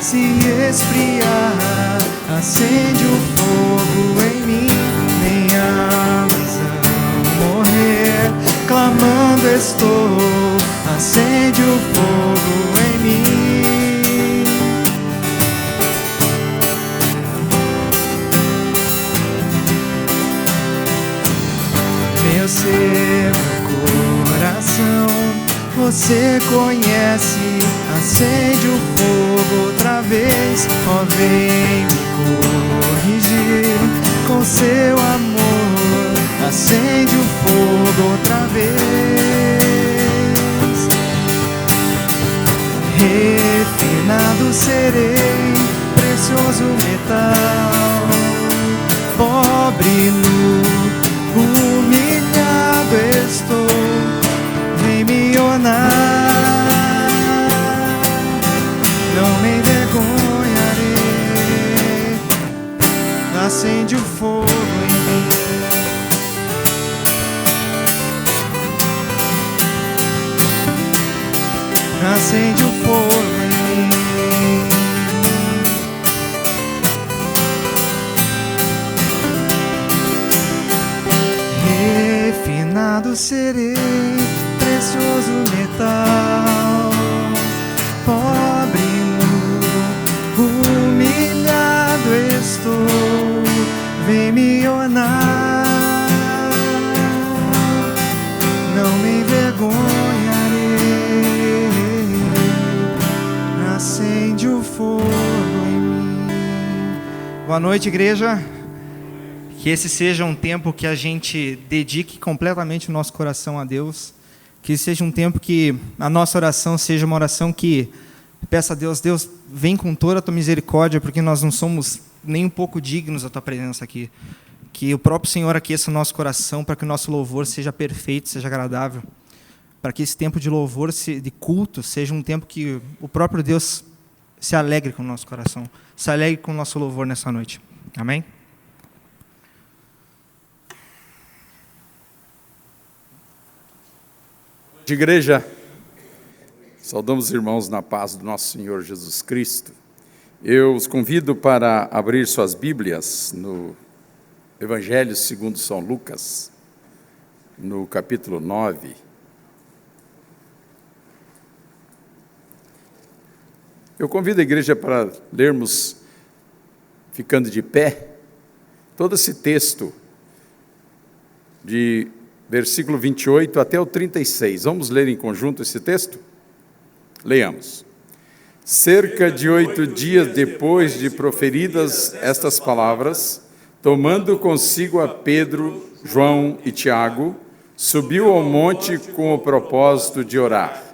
se esfriar, acende o fogo em mim. Nem a visão morrer, clamando estou, acende o fogo em mim. Meu ser, meu coração, você conhece, acende o fogo outra vez. Ó, vem me corrigir com seu amor, acende o fogo outra vez. Refinado serei, precioso metal, pobre nu, humilhado estou, vem me ornar, não me envergonharei, acende o fogo em mim. Acende o fogo em mim. Refinado serei, precioso metal, pobre nu, humilhado estou, vem me ornar, não me envergonharei, acende o fogo em mim. Boa noite, igreja. Que esse seja um tempo que a gente dedique completamente o nosso coração a Deus. Que seja um tempo que a nossa oração seja uma oração que peça a Deus, Deus, vem com toda a tua misericórdia, porque nós não somos nem um pouco dignos da tua presença aqui. Que o próprio Senhor aqueça o nosso coração para que o nosso louvor seja perfeito, seja agradável. Para que esse tempo de louvor, de culto, seja um tempo que o próprio Deus se alegre com o nosso coração, se alegre com o nosso louvor nessa noite. Amém? De igreja, saudamos os irmãos na paz do nosso Senhor Jesus Cristo. Eu os convido para abrir suas Bíblias no Evangelho segundo São Lucas, no capítulo 9. Eu convido a igreja para lermos, ficando de pé, todo esse texto de versículo 28 até o 36. Vamos ler em conjunto esse texto? Leiamos. Cerca de 8 dias depois de proferidas estas palavras, tomando consigo a Pedro, João e Tiago, subiu ao monte com o propósito de orar.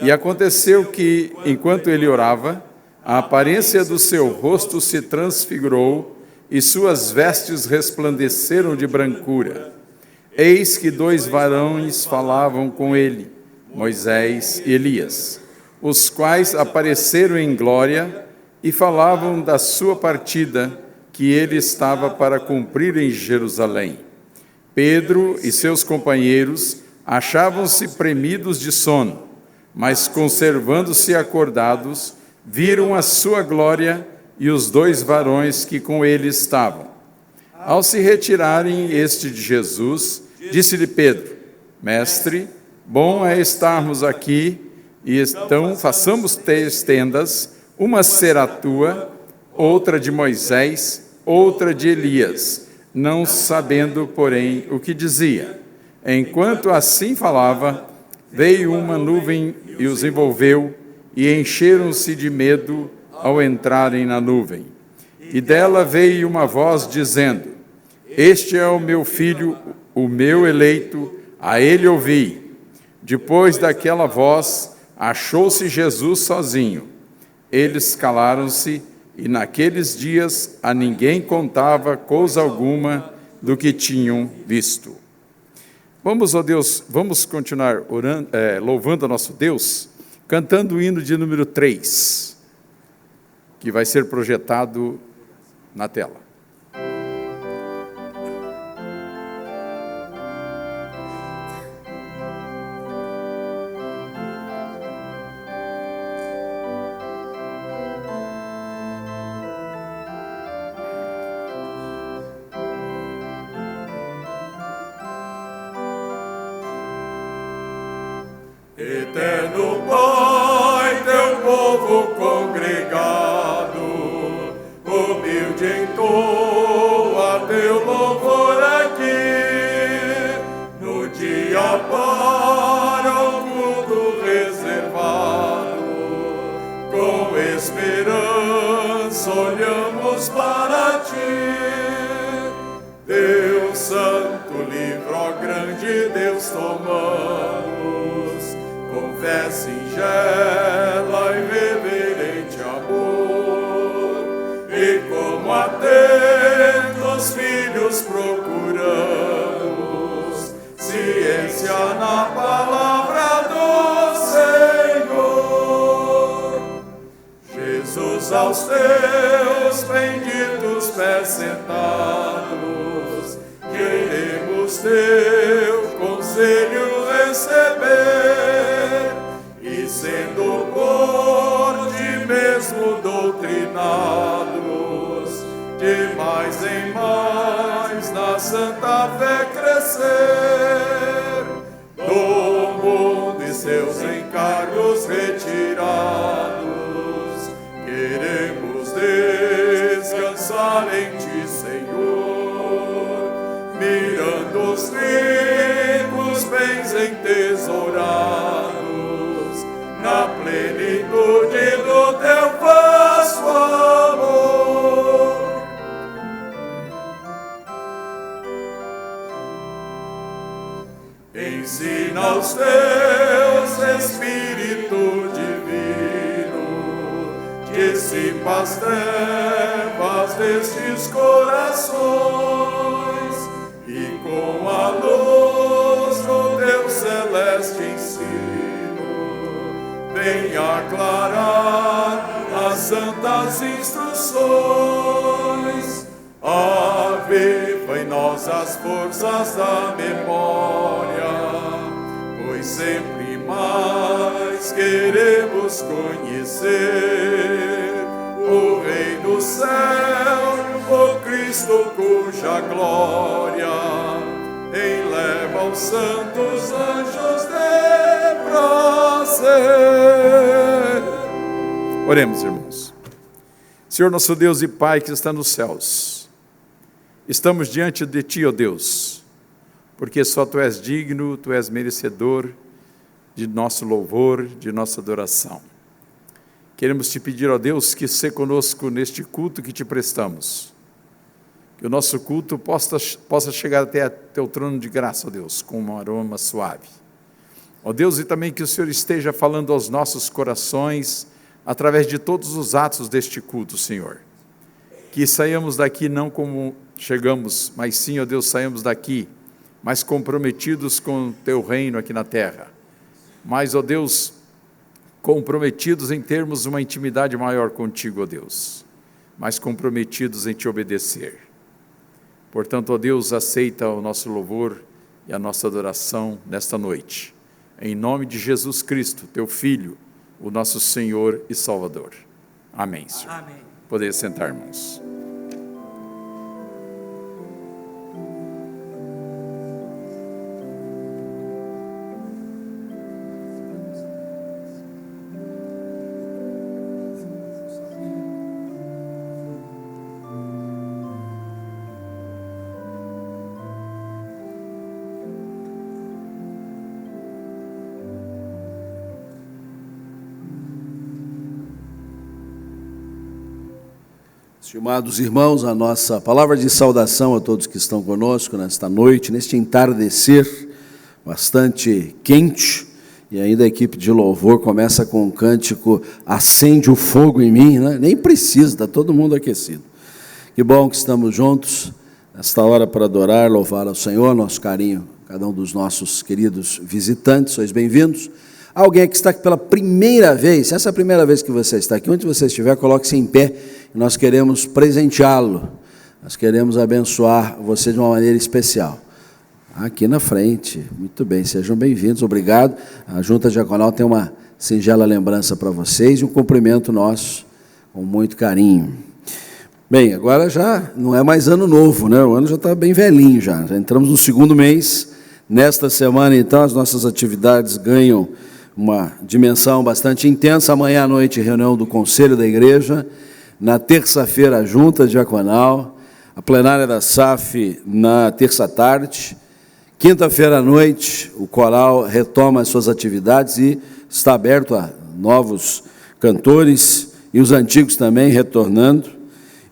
E aconteceu que, enquanto ele orava, a aparência do seu rosto se transfigurou e suas vestes resplandeceram de brancura. Eis que 2 varões falavam com ele, Moisés e Elias, os quais apareceram em glória e falavam da sua partida, que ele estava para cumprir em Jerusalém. Pedro e seus companheiros achavam-se premidos de sono, mas conservando-se acordados, viram a sua glória e os 2 varões que com ele estavam. Ao se retirarem este de Jesus, disse-lhe Pedro: Mestre, bom é estarmos aqui, e então façamos 3 tendas, uma será tua, outra de Moisés, outra de Elias, não sabendo, porém, o que dizia. Enquanto assim falava, veio uma nuvem e os envolveu, e encheram-se de medo ao entrarem na nuvem. E dela veio uma voz dizendo: Este é o meu filho, o meu eleito, a ele ouvi. Depois daquela voz, achou-se Jesus sozinho. Eles calaram-se, e naqueles dias a ninguém contava coisa alguma do que tinham visto. Vamos, ó Deus, vamos continuar orando, louvando a nosso Deus, cantando o hino de número 3, que vai ser projetado na tela. soa teu louvor aqui, no dia para o culto reservado. Com esperança olhamos para ti, Deus Santo, livre, ó grande Deus, tomamos com fé singela e reverente amor, e como atentos filhos procuramos ciência na palavra do Senhor. Jesus, aos teus benditos pés sentados, queremos teu conselho receber, e sendo por ti mesmo doutrinados, de mais em mais na santa fé crescer, do mundo e seus encargos retirados, queremos descansar em ti, Senhor, mirando os ricos bens entesourados na plenitude do teu vasto amor. Ensina aos teus Espírito divino, dissipa as trevas destes corações, e com a luz do teu celeste ensino, venha aclarar as santas instruções. Aviva em nós as forças da memória, pois sempre mais queremos conhecer o Rei do céu, o Cristo cuja glória enleva os santos anjos de prazer. Oremos, irmãos. Senhor nosso Deus e Pai que está nos céus, estamos diante de Ti, ó Deus, porque só Tu és digno, Tu és merecedor de nosso louvor, de nossa adoração. Queremos Te pedir, ó Deus, que se conosco neste culto que Te prestamos, que o nosso culto possa chegar até Teu trono de graça, ó Deus, com um aroma suave. Ó Deus, e também que o Senhor esteja falando aos nossos corações, através de todos os atos deste culto, Senhor. Que saiamos daqui não como chegamos, mas sim, ó Deus, saiamos daqui mais comprometidos com o Teu reino aqui na terra. Mas, ó Deus, comprometidos em termos uma intimidade maior contigo, ó Deus. Mais comprometidos em Te obedecer. Portanto, ó Deus, aceita o nosso louvor e a nossa adoração nesta noite. Em nome de Jesus Cristo, Teu Filho, o nosso Senhor e Salvador. Amém, Senhor. Amém. Poder sentar, irmãos. Estimados irmãos, a nossa palavra de saudação a todos que estão conosco nesta noite, neste entardecer bastante quente, e ainda a equipe de louvor começa com um cântico Acende o Fogo em Mim, né? Nem precisa, está todo mundo aquecido. Que bom que estamos juntos nesta hora para adorar, louvar ao Senhor, nosso carinho, cada um dos nossos queridos visitantes, sois bem-vindos. Alguém que está aqui pela primeira vez, se essa é a primeira vez que você está aqui, onde você estiver, coloque-se em pé, nós queremos presenteá-lo, nós queremos abençoar você de uma maneira especial. Aqui na frente, muito bem, sejam bem-vindos, obrigado. A Junta Diaconal tem uma singela lembrança para vocês e um cumprimento nosso, com muito carinho. Bem, agora já não é mais ano novo, né? O ano já está bem velhinho já entramos no segundo mês. Nesta semana, então, as nossas atividades ganham uma dimensão bastante intensa. Amanhã à noite, reunião do Conselho da Igreja. Na terça-feira, a Junta Diaconal. a plenária da SAF na terça tarde. Quinta-feira à noite, o coral retoma as suas atividades e está aberto a novos cantores e os antigos também retornando.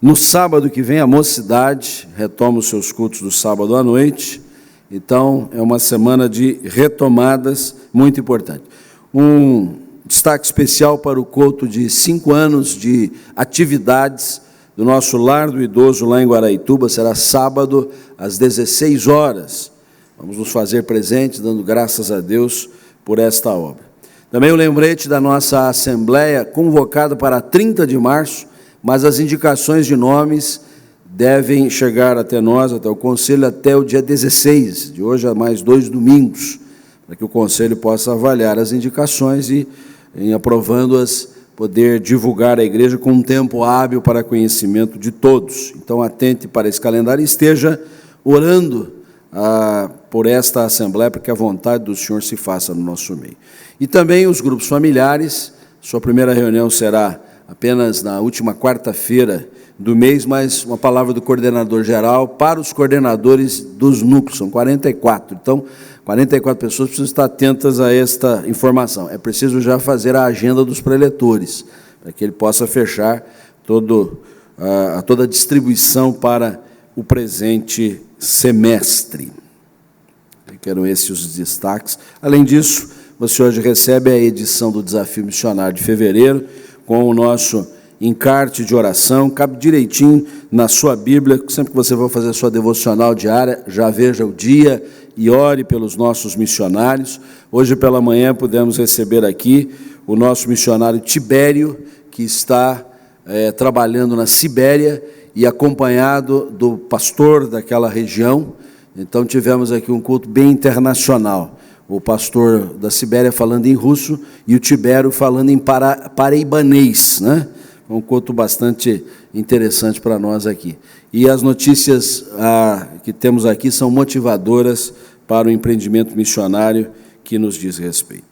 No sábado que vem, a mocidade retoma os seus cultos do sábado à noite. Então, é uma semana de retomadas muito importante. Um destaque especial para o culto de 5 anos de atividades do nosso Lar do Idoso lá em Guaraituba. Será sábado às 16 horas. Vamos nos fazer presentes, dando graças a Deus por esta obra. Também o lembrete da nossa Assembleia, convocada para 30 de março, mas as indicações de nomes devem chegar até nós, até o Conselho, até o dia 16, de hoje a mais 2 domingos, para que o Conselho possa avaliar as indicações e, em aprovando-as, poder divulgar a igreja com um tempo hábil para conhecimento de todos. Então, atente para esse calendário e esteja orando por esta Assembleia, para que a vontade do Senhor se faça no nosso meio. E também os grupos familiares, sua primeira reunião será apenas na última quarta-feira do mês, mas uma palavra do coordenador geral para os coordenadores dos núcleos, são 44. Então, 44 pessoas precisam estar atentas a esta informação. É preciso já fazer a agenda dos preletores, para que ele possa fechar toda a distribuição para o presente semestre. Eram esses os destaques. Além disso, você hoje recebe a edição do Desafio Missionário de fevereiro, com o nosso encarte de oração, cabe direitinho na sua Bíblia. Sempre que você for fazer a sua devocional diária, já veja o dia e ore pelos nossos missionários. Hoje pela manhã pudemos receber aqui o nosso missionário Tibério, que está trabalhando na Sibéria e acompanhado do pastor daquela região. Então tivemos aqui um culto bem internacional. O pastor da Sibéria falando em russo e o Tibério falando em paraibanês, né? Um culto bastante interessante para nós aqui. E as notícias que temos aqui são motivadoras para o empreendimento missionário que nos diz respeito.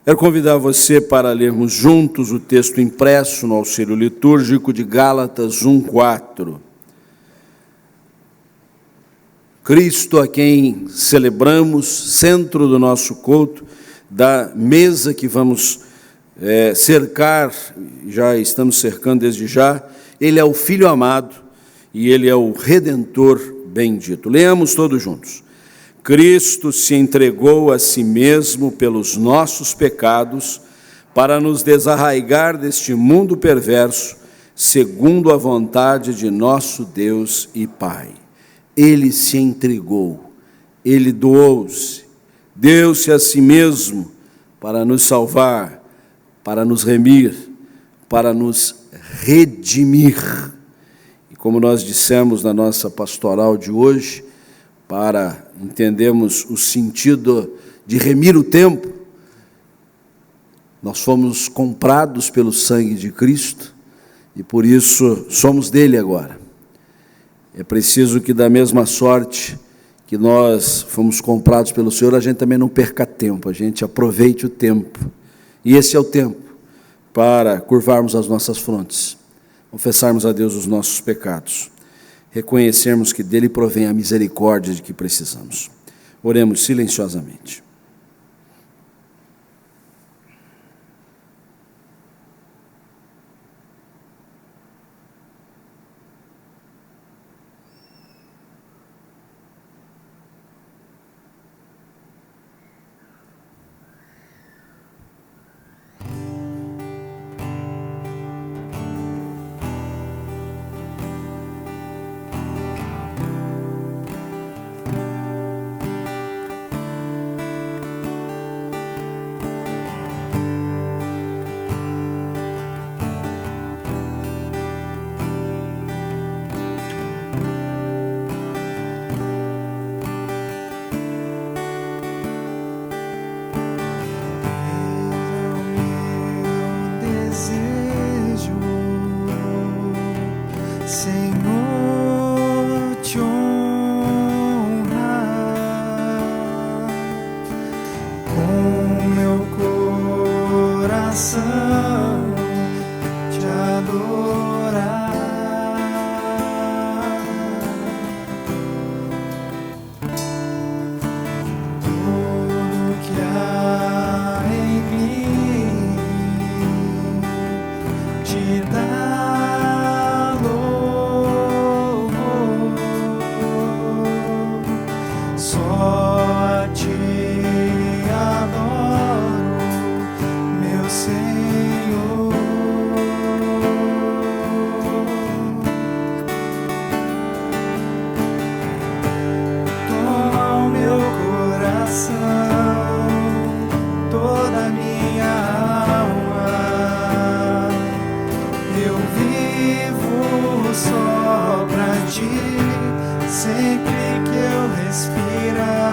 Quero convidar você para lermos juntos o texto impresso no auxílio litúrgico de Gálatas 1:4. Cristo, a quem celebramos, centro do nosso culto, da mesa que vamos cercar, já estamos cercando desde já, ele é o Filho amado e ele é o Redentor bendito. Leamos todos juntos. Cristo se entregou a si mesmo pelos nossos pecados, para nos desarraigar deste mundo perverso, segundo a vontade de nosso Deus e Pai. Ele se entregou, ele doou-se, deu-se a si mesmo para nos salvar, para nos remir, para nos redimir. E como nós dissemos na nossa pastoral de hoje, para entendermos o sentido de remir o tempo, nós fomos comprados pelo sangue de Cristo e por isso somos dele agora. É preciso que, da mesma sorte que nós fomos comprados pelo Senhor, a gente também não perca tempo, a gente aproveite o tempo. E esse é o tempo para curvarmos as nossas frontes, confessarmos a Deus os nossos pecados, reconhecermos que dele provém a misericórdia de que precisamos. Oremos silenciosamente. Te adorar. te dar louvor, só a ti adoro, meu Senhor. Toma o meu coração, toda a minha alma, eu vivo só pra ti, sempre que eu respirar,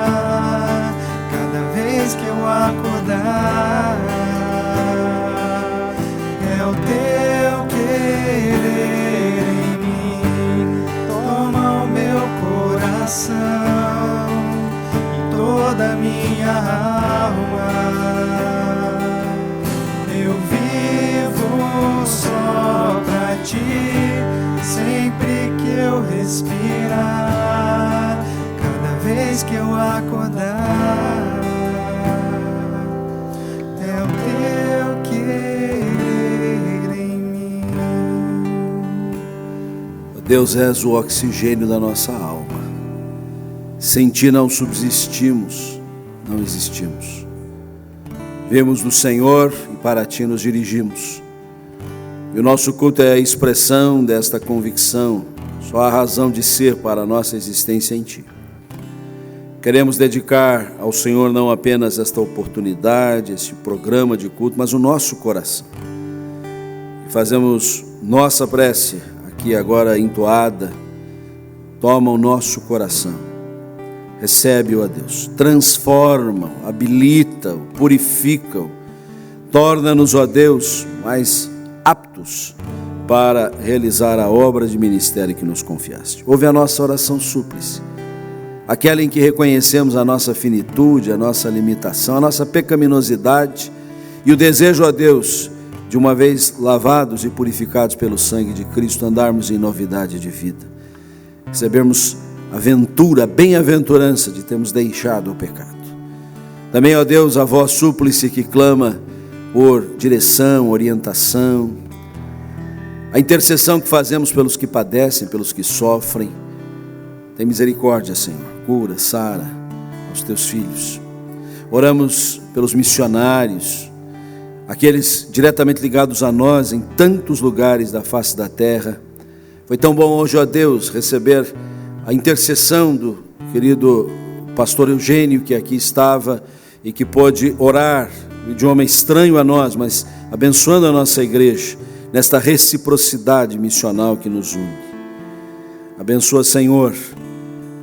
cada vez que eu acordar, é o teu querer em mim. Toma o meu coração e toda a minha alma, eu vivo só pra ti, sempre que eu respirar, cada vez que eu acordar, é o teu querer em mim. Deus, és o oxigênio da nossa alma. Sem ti não subsistimos, não existimos. Vemos do Senhor e para ti nos dirigimos. E o nosso culto é a expressão desta convicção, só a razão de ser para a nossa existência em ti. Queremos dedicar ao Senhor não apenas esta oportunidade, este programa de culto, mas o nosso coração. E fazemos nossa prece, aqui agora entoada, toma o nosso coração, recebe-o a Deus, transforma-o, habilita-o, purifica-o, torna-nos, ó Deus, mais aptos para realizar a obra de ministério que nos confiaste. Ouve a nossa oração súplice, aquela em que reconhecemos a nossa finitude, a nossa limitação, a nossa pecaminosidade e o desejo, ó Deus, de uma vez lavados e purificados pelo sangue de Cristo, andarmos em novidade de vida, recebermos a ventura, a bem-aventurança de termos deixado o pecado. Também, ó Deus, a voz súplice que clama por direção, orientação, a intercessão que fazemos pelos que padecem, pelos que sofrem. Tem misericórdia, Senhor, cura, sara aos teus filhos. Oramos pelos missionários, aqueles diretamente ligados a nós em tantos lugares da face da terra. Foi tão bom hoje, ó Deus, receber a intercessão do querido pastor Eugênio, que aqui estava e que pôde orar no idioma estranho a nós, mas abençoando a nossa igreja, nesta reciprocidade missional que nos une. Abençoa, Senhor,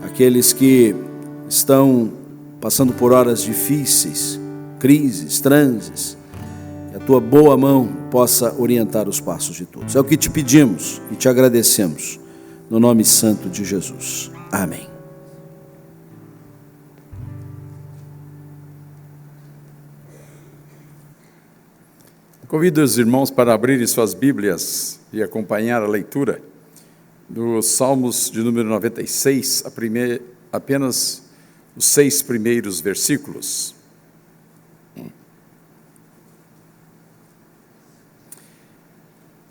aqueles que estão passando por horas difíceis, crises, transes, que a tua boa mão possa orientar os passos de todos. É o que te pedimos e te agradecemos, no nome santo de Jesus. Amém. Convido os irmãos para abrirem suas Bíblias e acompanhar a leitura dos Salmos de número 96, apenas os 6 primeiros versículos.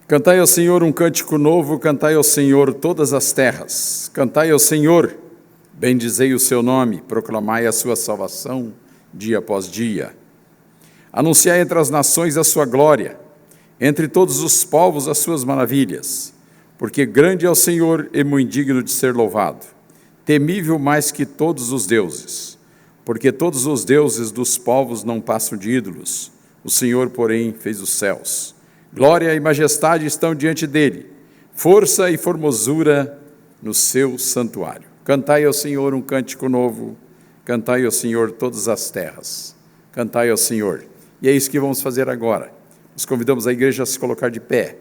Cantai ao Senhor um cântico novo, cantai ao Senhor todas as terras. Cantai ao Senhor, bendizei o seu nome, proclamai a sua salvação dia após dia. Anunciai entre as nações a sua glória, entre todos os povos as suas maravilhas, porque grande é o Senhor e muito digno de ser louvado, temível mais que todos os deuses, porque todos os deuses dos povos não passam de ídolos, o Senhor, porém, fez os céus. Glória e majestade estão diante dele, força e formosura no seu santuário. Cantai ao Senhor um cântico novo, cantai ao Senhor todas as terras, cantai ao Senhor. E é isso que vamos fazer agora. Nos convidamos a igreja a se colocar de pé,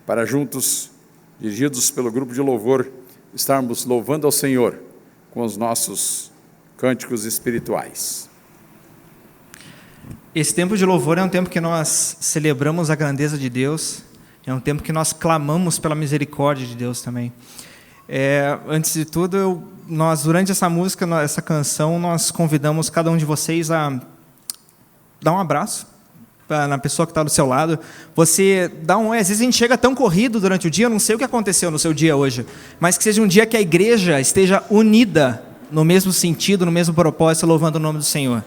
para juntos, dirigidos pelo grupo de louvor, estarmos louvando ao Senhor com os nossos cânticos espirituais. Esse tempo de louvor é um tempo que nós celebramos a grandeza de Deus, é um tempo que nós clamamos pela misericórdia de Deus também. Antes de tudo, nós durante essa música, essa canção, nós convidamos cada um de vocês a dar um abraço na pessoa que está do seu lado. Você dá às vezes a gente chega tão corrido durante o dia, eu não sei o que aconteceu no seu dia hoje, mas que seja um dia que a igreja esteja unida no mesmo sentido, no mesmo propósito, louvando o nome do Senhor.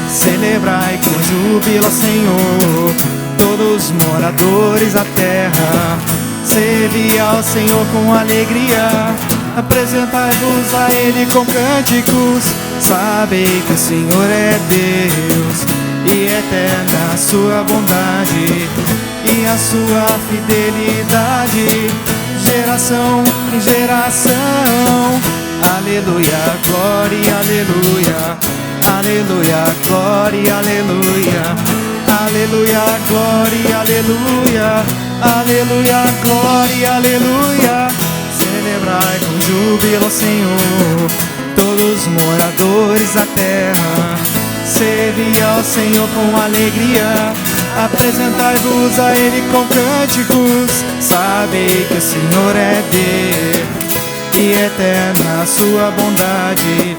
Celebrai com júbilo, Senhor, todos os moradores da terra. Servi ao Senhor com alegria, apresentai-vos a Ele com cânticos. Sabei que o Senhor é Deus, e eterna a sua bondade, e a sua fidelidade, geração em geração. Aleluia, glória, aleluia. Aleluia, glória, aleluia. Aleluia, glória, aleluia. Aleluia, glória, aleluia. Celebrai com júbilo, Senhor, todos os moradores da terra. Servi ao Senhor com alegria, apresentai-vos a Ele com cânticos. Sabei que o Senhor é Deus, e eterna a sua bondade,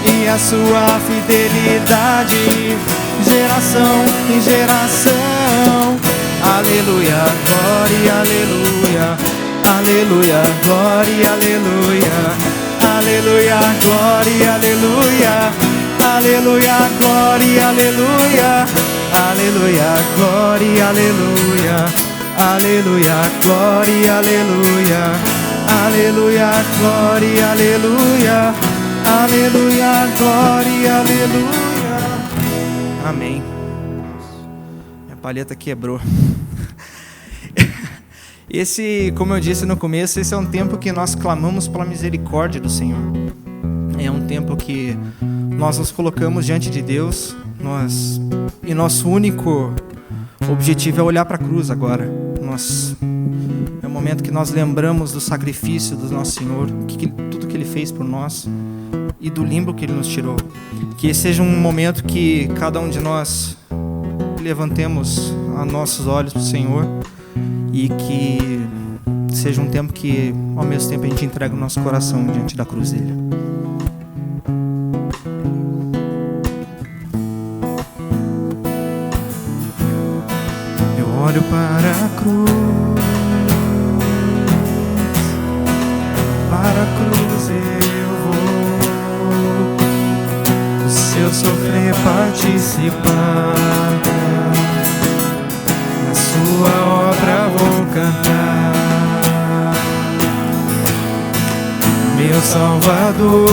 e a sua fidelidade, geração em geração. Aleluia, glória, aleluia. Aleluia, glória, aleluia. Aleluia, glória, aleluia. Aleluia, glória, aleluia. Aleluia, glória, aleluia. Aleluia, glória, aleluia. Aleluia, glória, aleluia. Aleluia, glória, aleluia. Amém. Minha palheta quebrou. Como eu disse no começo, esse é um tempo que nós clamamos pela misericórdia do Senhor. É um tempo que nós nos colocamos diante de Deus, e nosso único objetivo é olhar para a cruz agora. É um momento que nós lembramos do sacrifício do nosso Senhor, tudo que Ele fez por nós, e do limbo que Ele nos tirou. Que seja um momento que cada um de nós levantemos os nossos olhos para o Senhor, e que seja um tempo que, ao mesmo tempo, a gente entrega o nosso coração diante da cruz dele. Eu olho para a cruz, eu vou, o seu sofrer participar, na sua obra vou cantar. Meu Salvador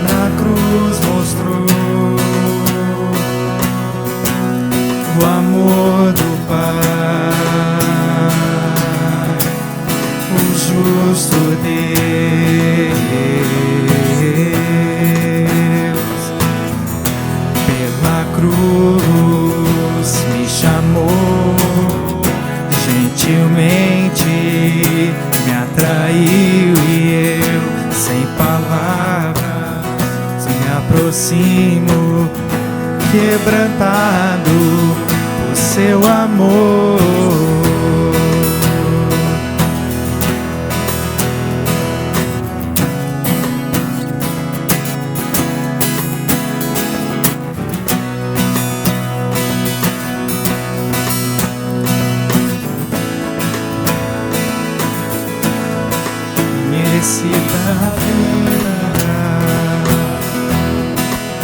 na cruz mostrou o amor do Pai, o justo Deus. Pela cruz me chamou, gentilmente me atraiu, e eu, sem palavras, me aproximo, quebrantado por seu amor.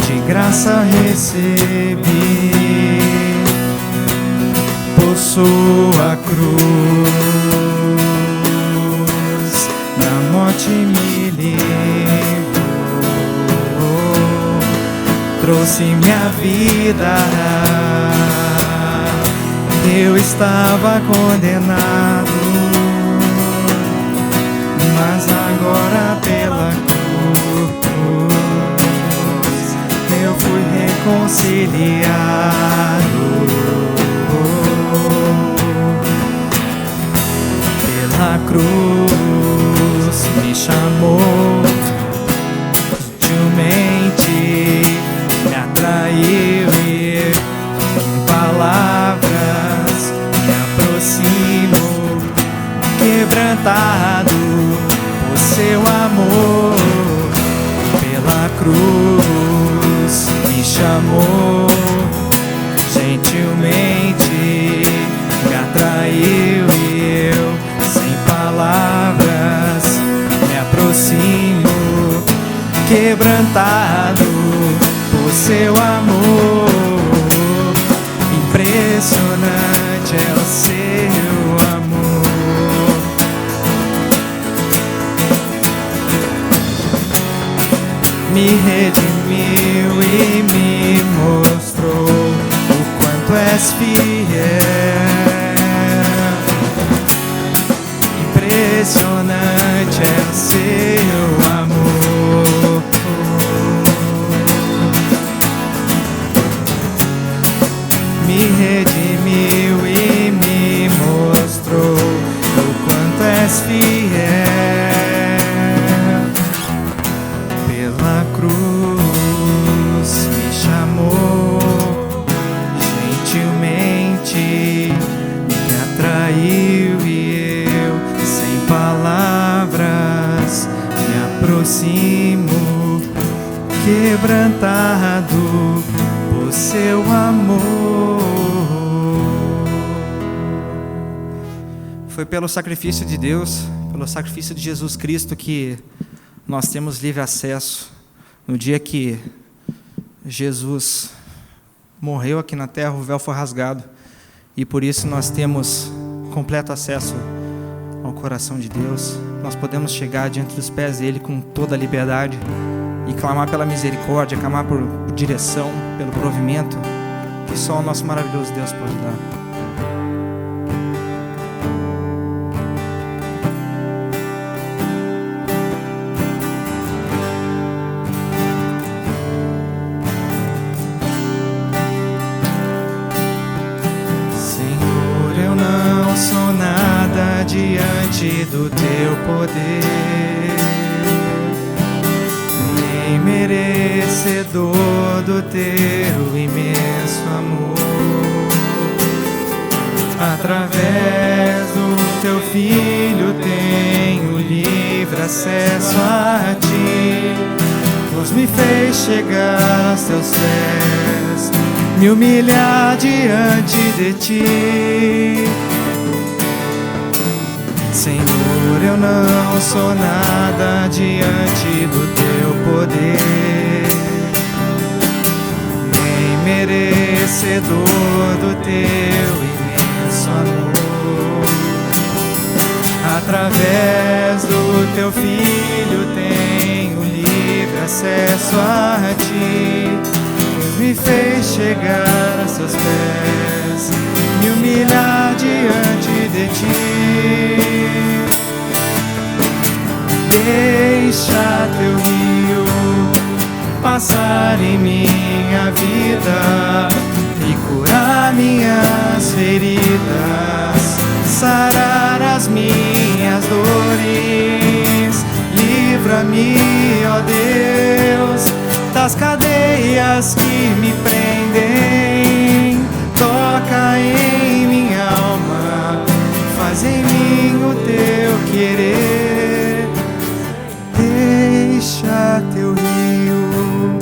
De graça recebi, por sua cruz, na morte me livrou, trouxe minha vida. Eu estava condenado, mas agora pela cruz eu fui reconciliado. Pela cruz me chamou, gentilmente me atraiu, quebrantado por seu amor, pela cruz me chamou, gentilmente me atraiu e eu, sem palavras, me aproximo, quebrantado por seu amor. Impressionante é o seu amor. Me redimiu e me mostrou o quanto és fiel. Impressionante é o seu amor. Me redimiu e me mostrou o quanto és fiel. Pela cruz me chamou, gentilmente me atraiu e eu, sem palavras, me aproximo, quebrantado por seu amor. Foi pelo sacrifício de Deus, pelo sacrifício de Jesus Cristo, que nós temos livre acesso. No dia que Jesus morreu aqui na terra, o véu foi rasgado, e por isso nós temos completo acesso ao coração de Deus. Nós podemos chegar diante dos pés dele com toda a liberdade e clamar pela misericórdia, clamar por direção, pelo provimento que só o nosso maravilhoso Deus pode dar. Senhor, eu não sou nada diante do teu poder, nem merecedor do teu imenso amor. Através do teu Filho tenho livre acesso a ti, pois me fez chegar aos teus pés, me humilhar diante de ti. Senhor, eu não sou nada diante do teu poder, nem merecedor do teu imenso amor. Através do teu Filho tenho livre acesso a ti, pois me fez chegar a seus pés, me humilhar diante de ti. Deixa teu rio passar em minha vida e curar minhas feridas, sarar as minhas dores. Livra-me, ó Deus, das cadeias que me prendem. Toca em minha alma, faz em mim o teu querer. Deixa teu rio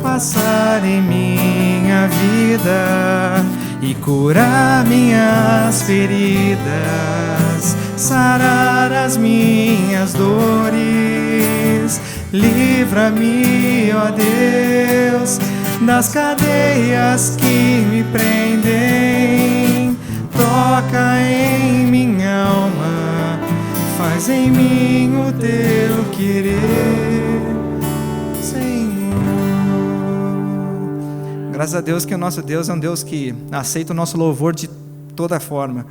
passar em minha vida e curar minhas feridas, sarar as minhas dores. Livra-me, ó Deus, das cadeias que me prendem. Toca em minha alma, faz em mim o teu querer, Senhor. Graças a Deus que o nosso Deus é um Deus que aceita o nosso louvor de toda forma.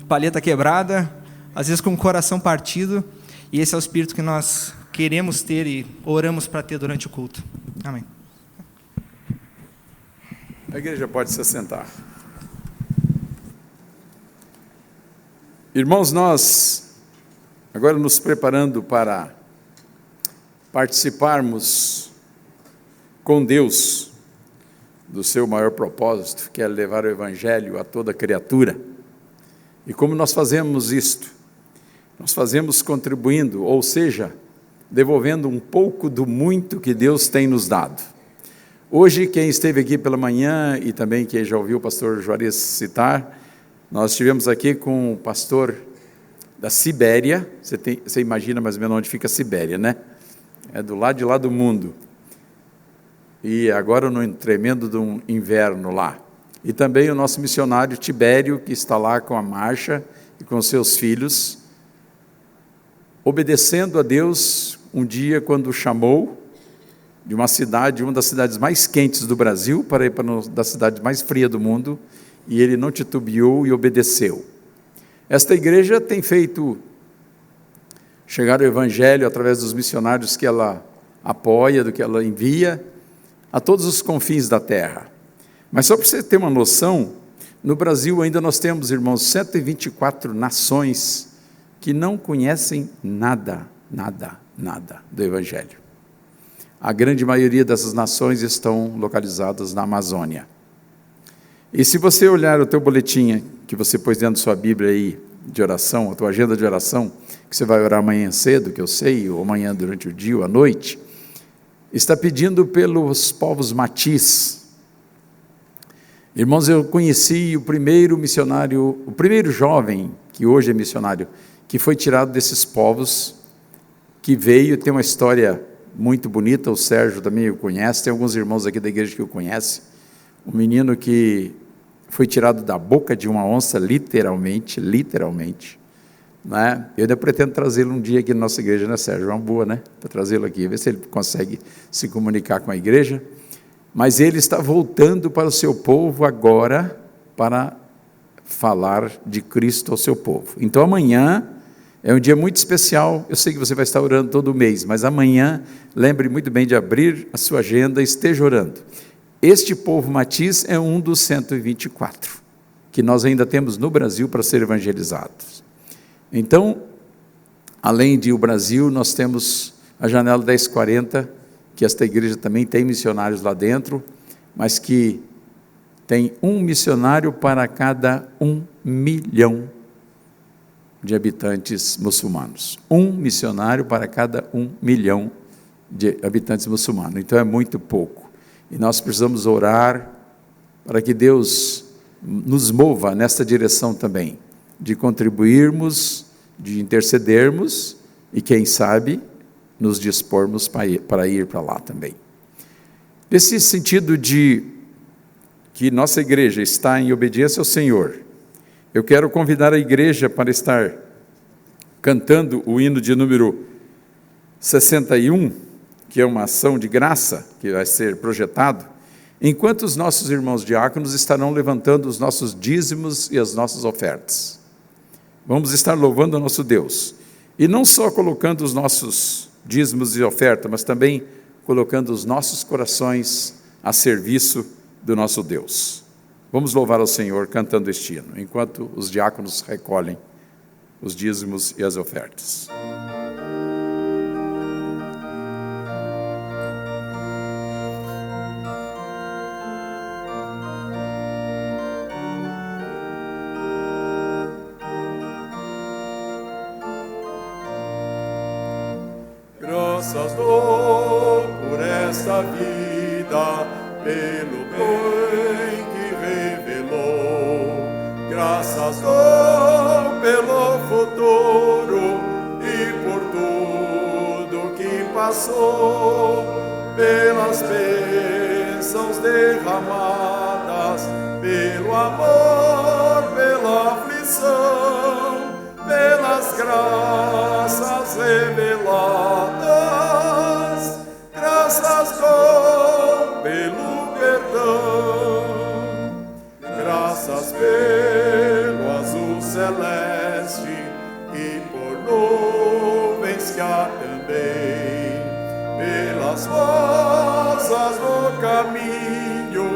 Palheta quebrada, às vezes com o coração partido, e esse é o espírito que nós queremos ter e oramos para ter durante o culto. Amém. A igreja pode se assentar. Irmãos, nós agora nos preparando para participarmos com Deus do seu maior propósito, que é levar o Evangelho a toda criatura. E como nós fazemos isto? nós fazemos contribuindo, ou seja, devolvendo um pouco do muito que Deus tem nos dado. Hoje, quem esteve aqui pela manhã e também quem já ouviu o pastor Juarez citar, nós estivemos aqui com o pastor da Sibéria. Você imagina mais ou menos onde fica a Sibéria, né? É do lado de lá do mundo. E agora no tremendo de um inverno lá. E também o nosso missionário Tibério, que está lá com a Marcha e com seus filhos, obedecendo a Deus um dia quando o chamou de uma das cidades mais quentes do Brasil, para ir para uma das cidades mais frias do mundo, e ele não titubeou e obedeceu. Esta igreja tem feito chegar o evangelho através dos missionários que ela apoia, do que ela envia, a todos os confins da terra. Mas só para você ter uma noção, no Brasil ainda nós temos, irmãos, 124 nações que não conhecem nada do evangelho. A grande maioria dessas nações estão localizadas na Amazônia. E se você olhar o teu boletim que você pôs dentro da sua Bíblia aí, de oração, a tua agenda de oração, que você vai orar amanhã cedo, que eu sei, ou amanhã durante o dia ou à noite, está pedindo pelos povos Matis. Irmãos, eu conheci o primeiro missionário, o primeiro jovem, que hoje é missionário, que foi tirado desses povos, que veio, tem uma história muito bonita, o Sérgio também o conhece, tem alguns irmãos aqui da igreja que o conhecem, um menino que foi tirado da boca de uma onça, literalmente, né? Eu ainda pretendo trazê-lo um dia aqui na nossa igreja, né, Sérgio? É uma boa, né? Para trazê-lo aqui, ver se ele consegue se comunicar com a igreja, mas ele está voltando para o seu povo agora, para falar de Cristo ao seu povo. Então amanhã é um dia muito especial. Eu sei que você vai estar orando todo mês, mas amanhã, lembre muito bem de abrir a sua agenda e esteja orando. Este povo Matis é um dos 124, que nós ainda temos no Brasil para ser evangelizados. Então, além de o Brasil, nós temos a Janela 1040, que esta igreja também tem missionários lá dentro, mas que tem um missionário para cada 1 milhão de habitantes muçulmanos. Um missionário para cada 1 milhão de habitantes muçulmanos. Então é muito pouco. E nós precisamos orar para que Deus nos mova nesta direção também, de contribuirmos, de intercedermos e, quem sabe, nos dispormos para ir para lá também. Nesse sentido de que nossa igreja está em obediência ao Senhor, eu quero convidar a igreja para estar cantando o hino de número 61, que é uma ação de graça que vai ser projetado, enquanto os nossos irmãos diáconos estarão levantando os nossos dízimos e as nossas ofertas. Vamos estar louvando o nosso Deus, e não só colocando os nossos dízimos e ofertas, mas também colocando os nossos corações a serviço do nosso Deus. Vamos louvar ao Senhor cantando este hino, enquanto os diáconos recolhem os dízimos e as ofertas. Graças dou por esta vida, pelo bem que revelou. Graças dou pelo futuro e por tudo que passou, pelas bênçãos derramadas, pelo amor, pela aflição, pelas graças reveladas. Graças dou pelo perdão, graças pelo azul celeste e por nuvens que há também, pelas rosas no caminho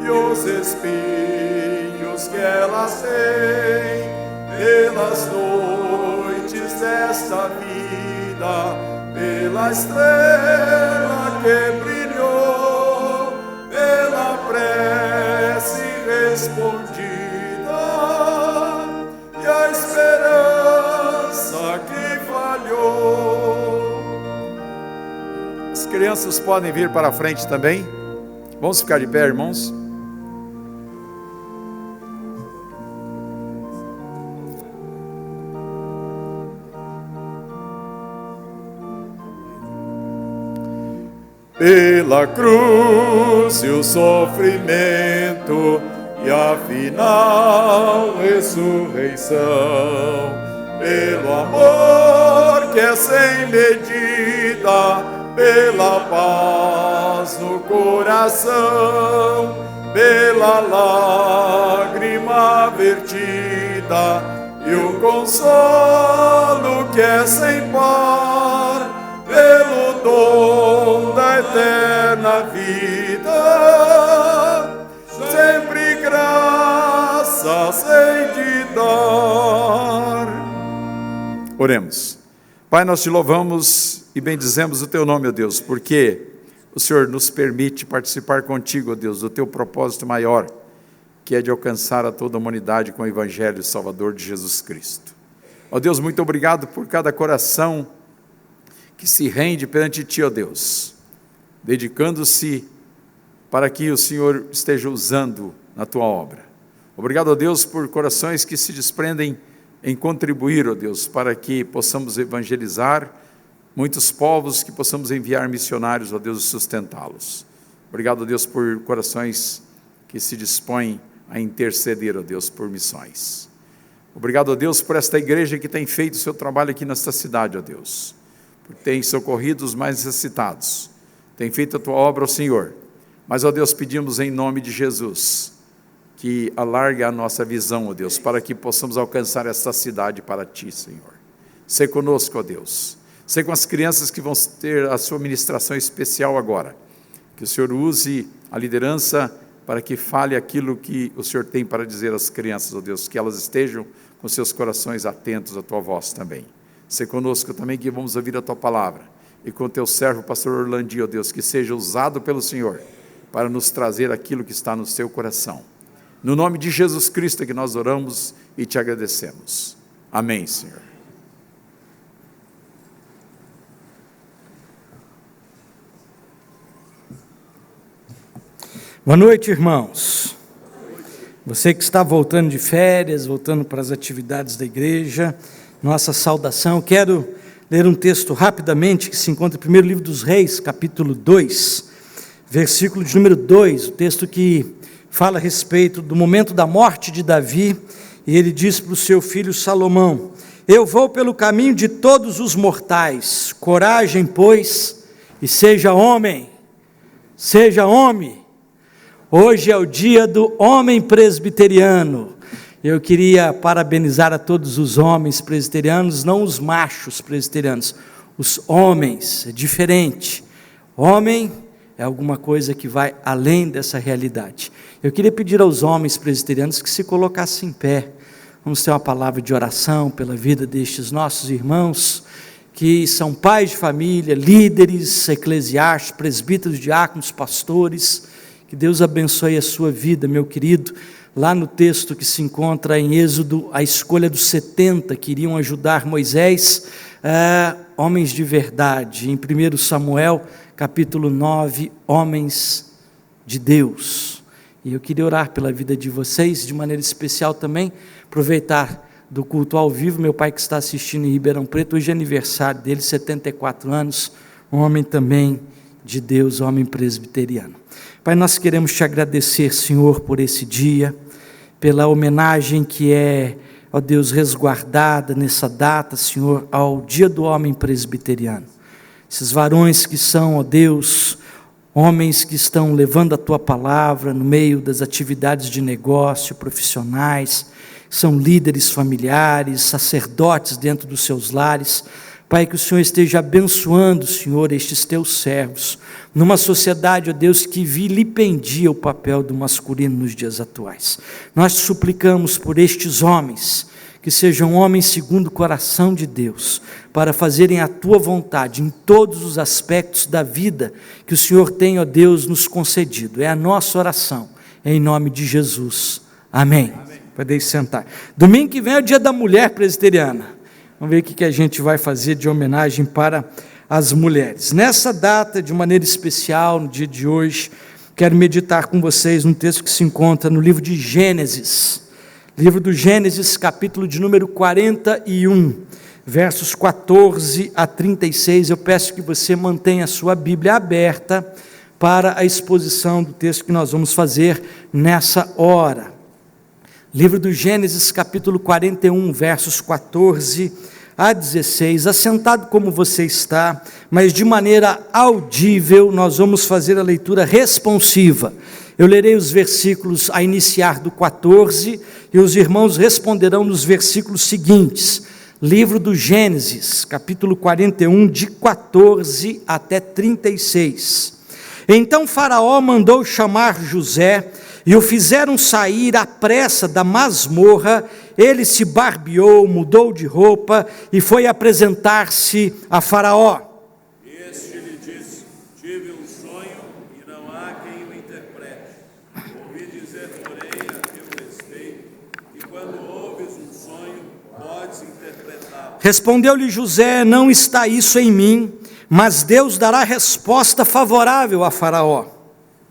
e os espinhos que elas têm, pelas noites desta vida, pela estrela que brilhou, pela prece respondida e a esperança espalhou. As crianças podem vir para a frente também. Vamos ficar de pé, irmãos. Pela cruz e o sofrimento e a final ressurreição, pelo amor que é sem medida, pela paz no coração, pela lágrima vertida e o consolo que é sem par, pelo dom da eterna vida, sempre graças hei de dar. Oremos. Pai, nós te louvamos e bendizemos o teu nome, ó Deus, porque o Senhor nos permite participar contigo, ó Deus, do teu propósito maior, que é de alcançar a toda a humanidade com o Evangelho Salvador de Jesus Cristo. Ó Deus, muito obrigado por cada coração que se rende perante ti, ó Deus, dedicando-se para que o Senhor esteja usando na tua obra. Obrigado, ó Deus, por corações que se desprendem em contribuir, ó Deus, para que possamos evangelizar muitos povos, que possamos enviar missionários, ó Deus, e sustentá-los. Obrigado, ó Deus, por corações que se dispõem a interceder, ó Deus, por missões. Obrigado, ó Deus, por esta igreja que tem feito o seu trabalho aqui nesta cidade, ó Deus, tem socorrido os mais necessitados, tem feito a tua obra, ó Senhor. Mas, ó Deus, pedimos em nome de Jesus, que alargue a nossa visão, ó Deus, para que possamos alcançar esta cidade para ti, Senhor. Sê conosco, ó Deus, sê com as crianças que vão ter a sua ministração especial agora, que o Senhor use a liderança para que fale aquilo que o Senhor tem para dizer às crianças, ó Deus, que elas estejam com seus corações atentos à tua voz também. Sê conosco também, que vamos ouvir a tua palavra, e com teu servo, pastor Orlandi, ó Deus, que seja usado pelo Senhor, para nos trazer aquilo que está no seu coração. No nome de Jesus Cristo que nós oramos e te agradecemos. Amém, Senhor. Boa noite, irmãos. Você que está voltando de férias, voltando para as atividades da igreja, nossa saudação. Quero ler um texto rapidamente que se encontra no primeiro livro dos Reis, capítulo 2, versículo de número 2, o texto que fala a respeito do momento da morte de Davi, e ele diz para o seu filho Salomão: eu vou pelo caminho de todos os mortais, coragem, pois, e seja homem, seja homem. Hoje é o dia do homem presbiteriano. Eu queria parabenizar a todos os homens presbiterianos, não os machos presbiterianos, os homens. É diferente. Homem é alguma coisa que vai além dessa realidade. Eu queria pedir aos homens presbiterianos que se colocassem em pé. Vamos ter uma palavra de oração pela vida destes nossos irmãos, que são pais de família, líderes eclesiásticos, presbíteros, diáconos, pastores. Que Deus abençoe a sua vida, meu querido. Lá no texto que se encontra em Êxodo, a escolha dos 70 que iriam ajudar Moisés, homens de verdade. Em 1 Samuel, capítulo 9, homens de Deus. E eu queria orar pela vida de vocês, de maneira especial também, aproveitar do culto ao vivo, meu pai que está assistindo em Ribeirão Preto, hoje é aniversário dele, 74 anos, um homem também de Deus, homem presbiteriano. Pai, nós queremos te agradecer, Senhor, por esse dia, pela homenagem que é, ó Deus, resguardada nessa data, Senhor, ao dia do homem presbiteriano. Esses varões que são, ó Deus, homens que estão levando a tua palavra no meio das atividades de negócio, profissionais, são líderes familiares, sacerdotes dentro dos seus lares. Pai, que o Senhor esteja abençoando, Senhor, estes teus servos, numa sociedade, ó Deus, que vilipendia o papel do masculino nos dias atuais. Nós te suplicamos por estes homens, que sejam homens segundo o coração de Deus, para fazerem a tua vontade em todos os aspectos da vida que o Senhor tem, ó Deus, nos concedido. É a nossa oração, em nome de Jesus. Amém. Podem sentar. Domingo que vem é o dia da mulher presbiteriana. Vamos ver o que a gente vai fazer de homenagem para as mulheres. Nessa data, de maneira especial, no dia de hoje, quero meditar com vocês num texto que se encontra no livro de Gênesis. Livro do Gênesis, capítulo de número 41, versos 14 a 36. Eu peço que você mantenha a sua Bíblia aberta para a exposição do texto que nós vamos fazer nessa hora. Livro do Gênesis, capítulo 41, versos 14 a 16. Assentado como você está, mas de maneira audível, nós vamos fazer a leitura responsiva. Eu lerei os versículos a iniciar do 14 e os irmãos responderão nos versículos seguintes. Livro do Gênesis, capítulo 41, de 14 até 36. Então Faraó mandou chamar José e o fizeram sair à pressa da masmorra. Ele se barbeou, mudou de roupa e foi apresentar-se a Faraó. Este lhe disse: tive um sonho e não há quem o interprete. Ouvi dizer, porém, a teu respeito, que quando ouves um sonho, podes interpretá-lo. Respondeu-lhe José: não está isso em mim, mas Deus dará resposta favorável a Faraó.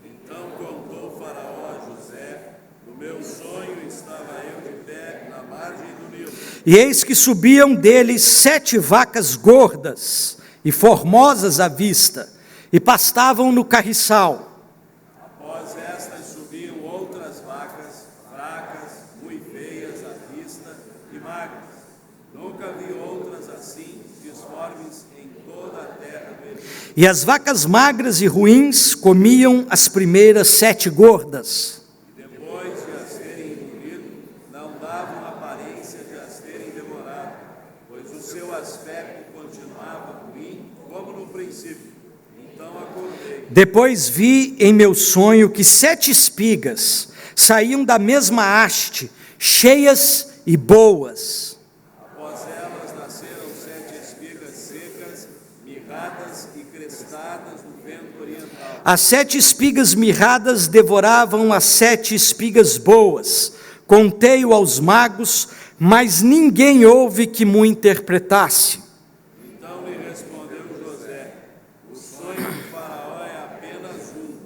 Então contou Faraó a José: no meu sonho estava eu de pé na margem do Nilo. E eis que subiam dele 7 vacas gordas e formosas à vista, e pastavam no carriçal. Após estas subiam outras vacas, fracas, muito feias à vista e magras. Nunca vi outras assim, disformes em toda a terra do Egito. E as vacas magras e ruins comiam as primeiras 7 gordas. E depois de as terem engolido, não davam aparência de as terem devorado, pois o seu aspecto continuava ruim, como no princípio. Então acordei. Depois vi em meu sonho que 7 espigas saíam da mesma haste, cheias e boas. Após elas nasceram 7 espigas secas, mirradas e crestadas no vento oriental. As 7 espigas mirradas devoravam as 7 espigas boas. Contei-o aos magos, mas ninguém houve que mo interpretasse. Então lhe respondeu José: o sonho de Faraó é apenas um.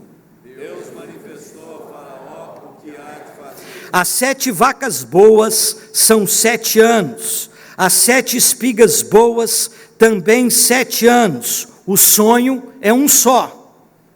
Deus manifestou a Faraó o que há de fazer. As 7 vacas boas são 7 anos. As 7 espigas boas também 7 anos. O sonho é um só.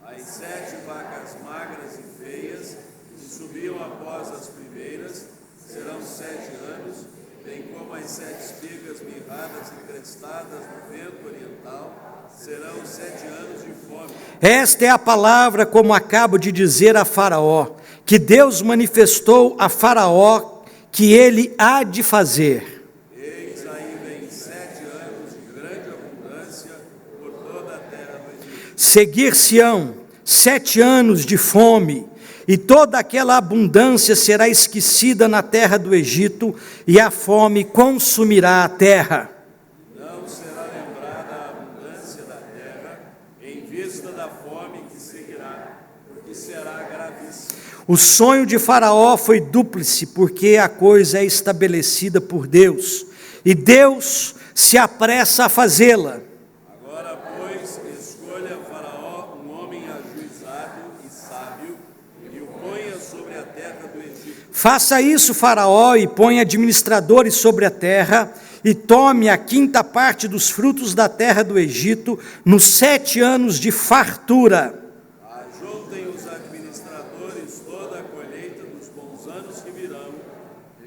As 7 vacas magras e feias, que subiam após as primeiras, serão 7 anos, bem como as 7 espigas mirradas e crestadas no vento oriental, serão 7 anos de fome. Esta é a palavra, como acabo de dizer a Faraó, que Deus manifestou a Faraó que ele há de fazer. Eis aí vem 7 anos de grande abundância por toda a terra do Egito. Seguir-se-ão 7 anos de fome, e toda aquela abundância será esquecida na terra do Egito, e a fome consumirá a terra. Não será lembrada a abundância da terra, em vista da fome que seguirá, porque será gravíssima. O sonho de Faraó foi dúplice, porque a coisa é estabelecida por Deus, e Deus se apressa a fazê-la. Agora, pois, escolha Faraó um homem ajuizado e sábio, e o ponha sobre a terra do Egito. Faça isso, Faraó, e ponha administradores sobre a terra, e tome a 5ª parte dos frutos da terra do Egito, nos 7 anos de fartura. Ajuntem os administradores toda a colheita dos bons anos que virão,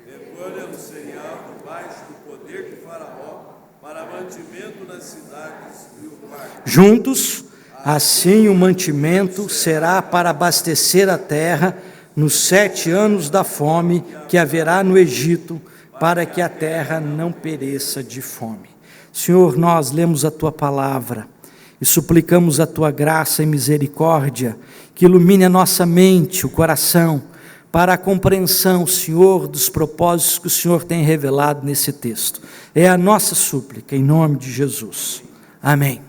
recolham o cereal debaixo do poder de Faraó, para mantimento nas cidades e o parque. Juntos, assim o mantimento será para abastecer a terra nos 7 anos da fome que haverá no Egito, para que a terra não pereça de fome. Senhor, nós lemos a Tua palavra e suplicamos a Tua graça e misericórdia, que ilumine a nossa mente, o coração, para a compreensão, Senhor, dos propósitos que o Senhor tem revelado nesse texto. É a nossa súplica, em nome de Jesus. Amém.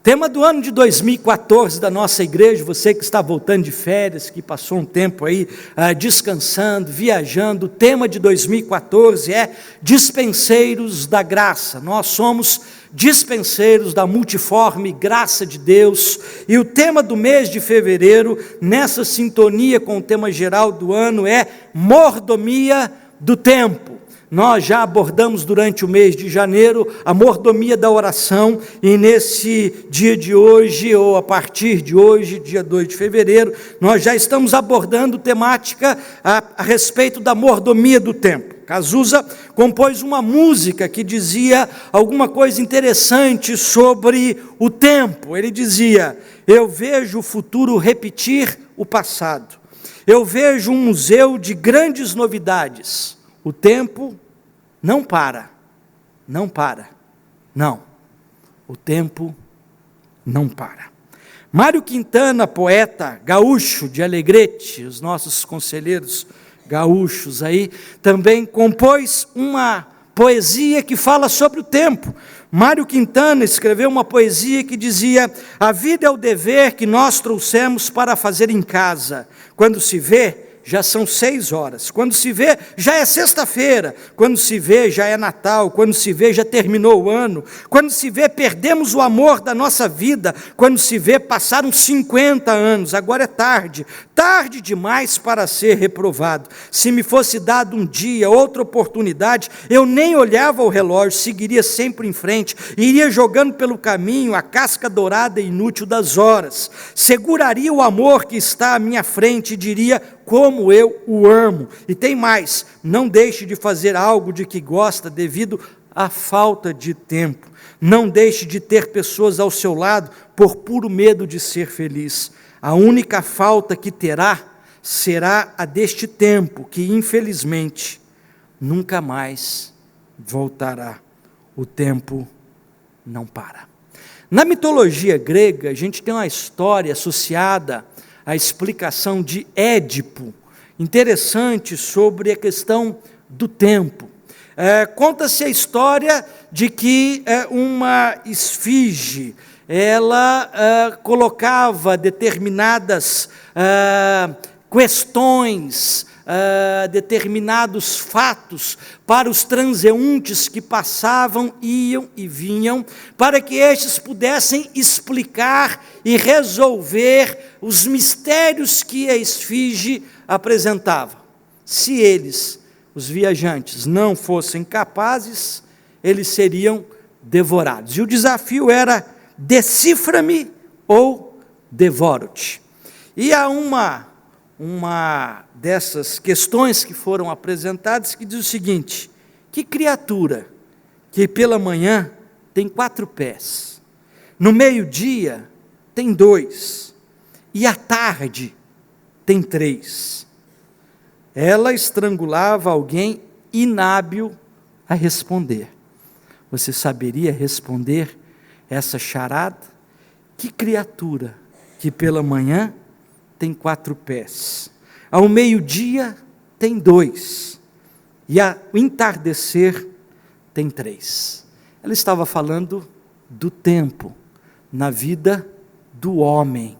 Tema do ano de 2014 da nossa igreja, você que está voltando de férias, que passou um tempo aí descansando, viajando, o tema de 2014 é dispenseiros da graça. Nós somos dispenseiros da multiforme graça de Deus, e o tema do mês de fevereiro, nessa sintonia com o tema geral do ano, é mordomia do tempo. Nós já abordamos durante o mês de janeiro a mordomia da oração, e nesse dia de hoje, ou a partir de hoje, dia 2 de fevereiro, nós já estamos abordando temática a respeito da mordomia do tempo. Cazuza compôs uma música que dizia alguma coisa interessante sobre o tempo. Ele dizia: eu vejo o futuro repetir o passado, eu vejo um museu de grandes novidades. O tempo não para, não para, não, o tempo não para. Mário Quintana, poeta gaúcho de Alegrete, os nossos conselheiros gaúchos aí, também compôs uma poesia que fala sobre o tempo. Mário Quintana escreveu uma poesia que dizia: a vida é o dever que nós trouxemos para fazer em casa, quando se vê, já são 6 horas, quando se vê, já é sexta-feira, quando se vê, já é Natal, quando se vê, já terminou o ano, quando se vê, perdemos o amor da nossa vida, quando se vê, passaram 50 anos, agora é tarde, tarde demais para ser reprovado. Se me fosse dado um dia, outra oportunidade, eu nem olhava o relógio, seguiria sempre em frente, iria jogando pelo caminho a casca dourada e inútil das horas, seguraria o amor que está à minha frente e diria: como eu o amo. E tem mais: não deixe de fazer algo de que gosta devido à falta de tempo. Não deixe de ter pessoas ao seu lado por puro medo de ser feliz. A única falta que terá será a deste tempo, que infelizmente nunca mais voltará. O tempo não para. Na mitologia grega, a gente tem uma história associada à explicação de Édipo, interessante sobre a questão do tempo. Conta-se a história de que uma esfinge, ela colocava determinadas questões, determinados fatos para os transeuntes que passavam, iam e vinham, para que estes pudessem explicar e resolver os mistérios que a esfinge apresentava. Se eles, os viajantes, não fossem capazes, eles seriam devorados. E o desafio era: decifra-me ou devoro-te. E há uma dessas questões que foram apresentadas que diz o seguinte: que criatura que pela manhã tem 4 pés, no meio-dia tem 2, e à tarde tem 3. Ela estrangulava alguém inábil a responder. Você saberia responder essa charada? Que criatura que pela manhã tem 4 pés, ao meio-dia tem 2, e ao entardecer tem 3. Ela estava falando do tempo na vida do homem.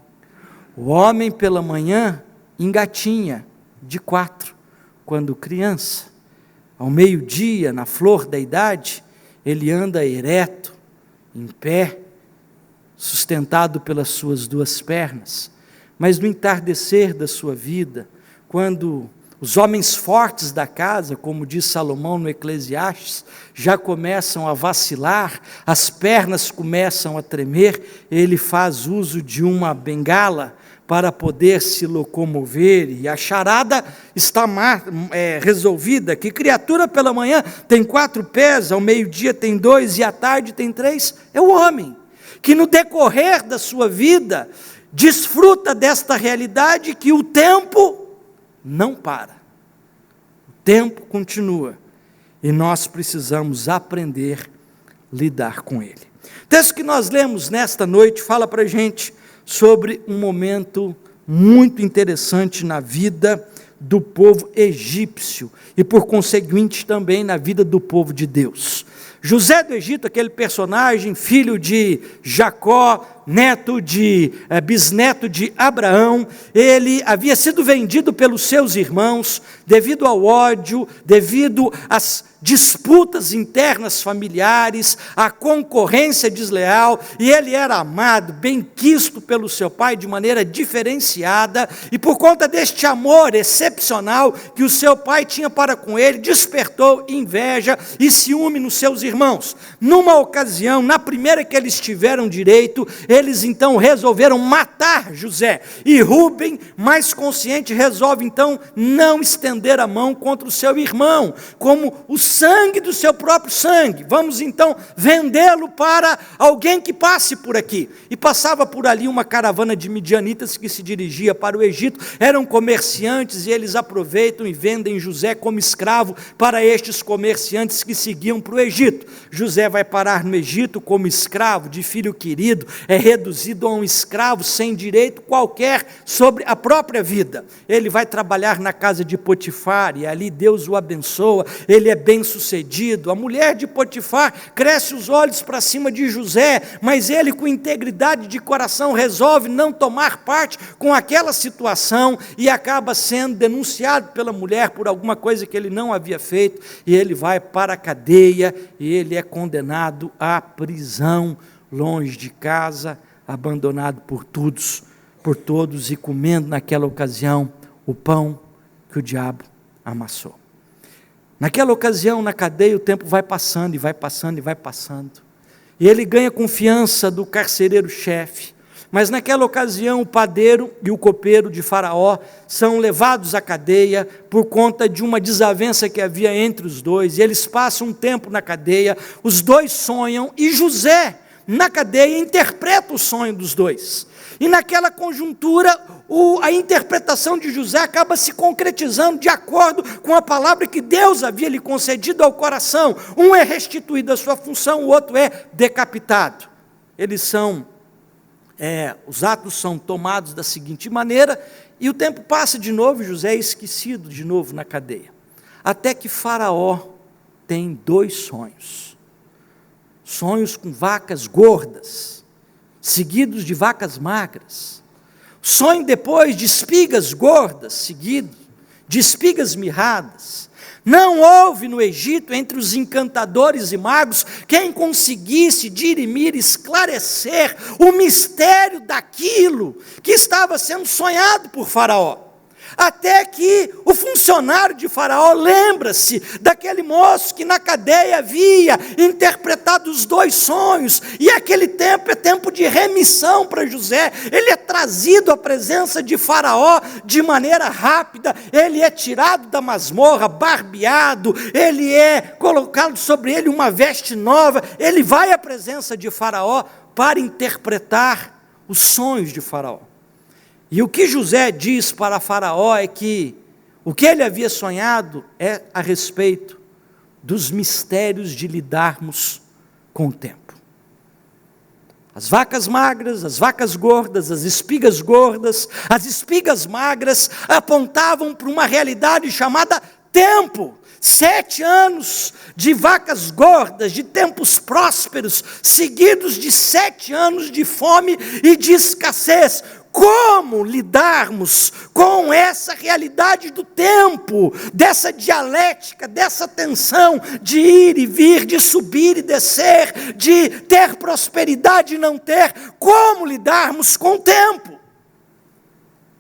O homem pela manhã engatinha de 4, quando criança. Ao meio-dia, na flor da idade, ele anda ereto, em pé, sustentado pelas suas 2 pernas. Mas no entardecer da sua vida, quando os homens fortes da casa, como diz Salomão no Eclesiastes, já começam a vacilar, as pernas começam a tremer, ele faz uso de uma bengala para poder se locomover, e a charada está resolvida: que criatura pela manhã tem 4 pés, ao meio-dia tem 2 e à tarde tem 3, é o homem, que no decorrer da sua vida desfruta desta realidade que o tempo não para, o tempo continua, e nós precisamos aprender a lidar com ele. O texto que nós lemos nesta noite fala para a gente sobre um momento muito interessante na vida do povo egípcio, e por conseguinte também na vida do povo de Deus. José do Egito, aquele personagem, filho de Jacó, bisneto de Abraão, ele havia sido vendido pelos seus irmãos, devido ao ódio, devido às disputas internas familiares, à concorrência desleal, e ele era amado, bem-quisto pelo seu pai de maneira diferenciada, e por conta deste amor excepcional que o seu pai tinha para com ele, despertou inveja e ciúme nos seus irmãos. Numa ocasião, na primeira que eles tiveram direito, eles então resolveram matar José, e Rúben, mais consciente, resolve então não estender a mão contra o seu irmão, como o sangue do seu próprio sangue. Vamos então vendê-lo para alguém que passe por aqui. E passava por ali uma caravana de midianitas que se dirigia para o Egito. Eram comerciantes, e eles aproveitam e vendem José como escravo para estes comerciantes que seguiam para o Egito. José vai parar no Egito como escravo de filho querido, é reduzido a um escravo sem direito qualquer sobre a própria vida. Ele vai trabalhar na casa de Potifar, e ali Deus o abençoa, ele é bem sucedido. A mulher de Potifar cresce os olhos para cima de José, mas ele, com integridade de coração, resolve não tomar parte com aquela situação, e acaba sendo denunciado pela mulher por alguma coisa que ele não havia feito, e ele vai para a cadeia, e ele é condenado à prisão, longe de casa, abandonado por todos, e comendo naquela ocasião o pão que o diabo amassou. Naquela ocasião, na cadeia, o tempo vai passando, e vai passando, e vai passando, e ele ganha confiança do carcereiro-chefe. Mas naquela ocasião, o padeiro e o copeiro de Faraó são levados à cadeia por conta de uma desavença que havia entre os dois, e eles passam um tempo na cadeia, os dois sonham, e José, na cadeia, interpreta o sonho dos dois. E naquela conjuntura, a interpretação de José acaba se concretizando de acordo com a palavra que Deus havia lhe concedido ao coração. Um é restituído à sua função, o outro é decapitado. Os atos são tomados da seguinte maneira, e o tempo passa de novo, José é esquecido de novo na cadeia. Até que Faraó tem 2 sonhos. Sonhos com vacas gordas, seguidos de vacas magras. Sonho depois de espigas gordas, seguido de espigas mirradas. Não houve no Egito, entre os encantadores e magos, quem conseguisse dirimir, esclarecer o mistério daquilo que estava sendo sonhado por Faraó. Até que o funcionário de Faraó lembra-se daquele moço que na cadeia havia interpretado os 2 sonhos, e aquele tempo é tempo de remissão para José. Ele é trazido à presença de Faraó de maneira rápida, ele é tirado da masmorra, barbeado, ele é colocado sobre ele uma veste nova, ele vai à presença de Faraó para interpretar os sonhos de Faraó. E o que José diz para Faraó é que o que ele havia sonhado é a respeito dos mistérios de lidarmos com o tempo. As vacas magras, as vacas gordas, as espigas gordas, as espigas magras apontavam para uma realidade chamada tempo. 7 anos de vacas gordas, de tempos prósperos, seguidos de 7 anos de fome e de escassez. Como lidarmos com essa realidade do tempo, dessa dialética, dessa tensão de ir e vir, de subir e descer, de ter prosperidade e não ter? Como lidarmos com o tempo?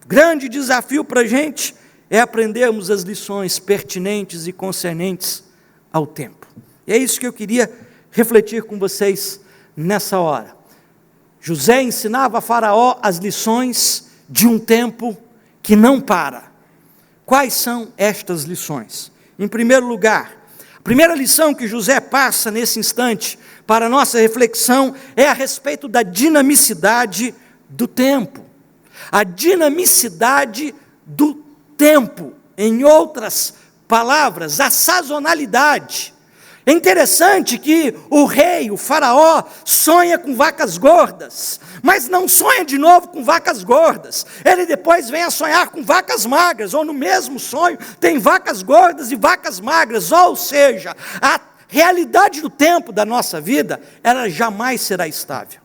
Grande desafio para a gente é aprendermos as lições pertinentes e concernentes ao tempo. E é isso que eu queria refletir com vocês nessa hora. José ensinava a Faraó as lições de um tempo que não para. Quais são estas lições? Em primeiro lugar, a primeira lição que José passa nesse instante para a nossa reflexão é a respeito da dinamicidade do tempo. A dinamicidade do tempo, em outras palavras, a sazonalidade. É interessante que o rei, o faraó, sonha com vacas gordas, mas não sonha de novo com vacas gordas. Ele depois vem a sonhar com vacas magras, ou no mesmo sonho tem vacas gordas e vacas magras, ou seja, a realidade do tempo da nossa vida, ela jamais será estável.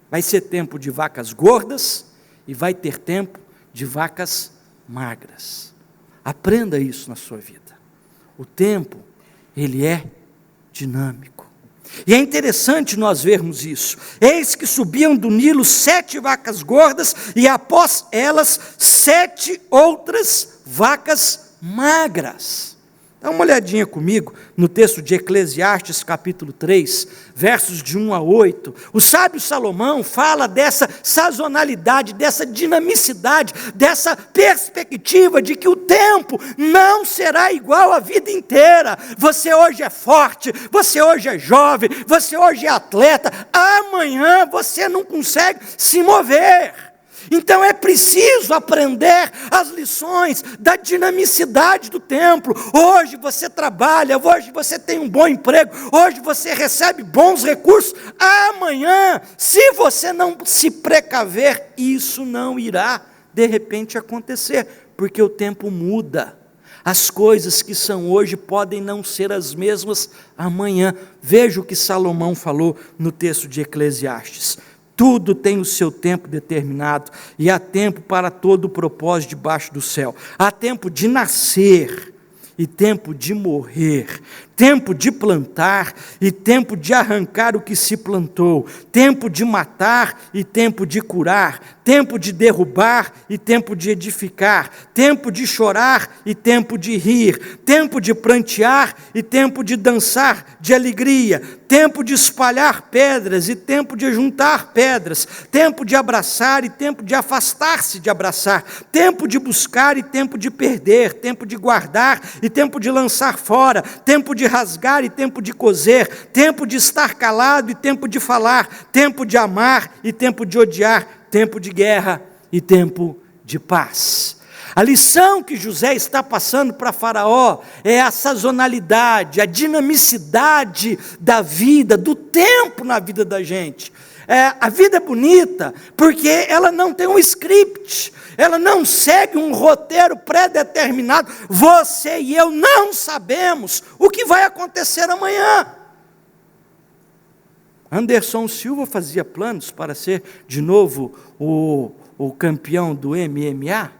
Vai ser tempo de vacas gordas e vai ter tempo de vacas magras. Aprenda isso na sua vida. O tempo, ele é dinâmico. E é interessante nós vermos isso. Eis que subiam do Nilo 7 vacas gordas e após elas 7 outras vacas magras. Dá uma olhadinha comigo no texto de Eclesiastes capítulo 3, versos de 1 a 8. O sábio Salomão fala dessa sazonalidade, dessa dinamicidade, dessa perspectiva de que o tempo não será igual a vida inteira. Você hoje é forte, você hoje é jovem, você hoje é atleta, amanhã você não consegue se mover. Então é preciso aprender as lições da dinamicidade do tempo. Hoje você trabalha, hoje você tem um bom emprego, hoje você recebe bons recursos. Amanhã, se você não se precaver, isso não irá de repente acontecer, porque o tempo muda. As coisas que são hoje podem não ser as mesmas amanhã. Veja o que Salomão falou no texto de Eclesiastes. Tudo tem o seu tempo determinado, e há tempo para todo o propósito debaixo do céu. Há tempo de nascer e tempo de morrer, tempo de plantar e tempo de arrancar o que se plantou, tempo de matar e tempo de curar, tempo de derrubar e tempo de edificar, tempo de chorar e tempo de rir, tempo de prantear e tempo de dançar de alegria, tempo de espalhar pedras e tempo de juntar pedras, tempo de abraçar e tempo de afastar-se de abraçar, tempo de buscar e tempo de perder, tempo de guardar e tempo de lançar fora, tempo de rasgar e tempo de coser, tempo de estar calado e tempo de falar, tempo de amar e tempo de odiar, tempo de guerra e tempo de paz. A lição que José está passando para Faraó é a sazonalidade, a dinamicidade da vida, do tempo na vida da gente. A vida é bonita porque ela não tem um script, ela não segue um roteiro pré-determinado. Você e eu não sabemos o que vai acontecer amanhã. Anderson Silva fazia planos para ser de novo o campeão do MMA.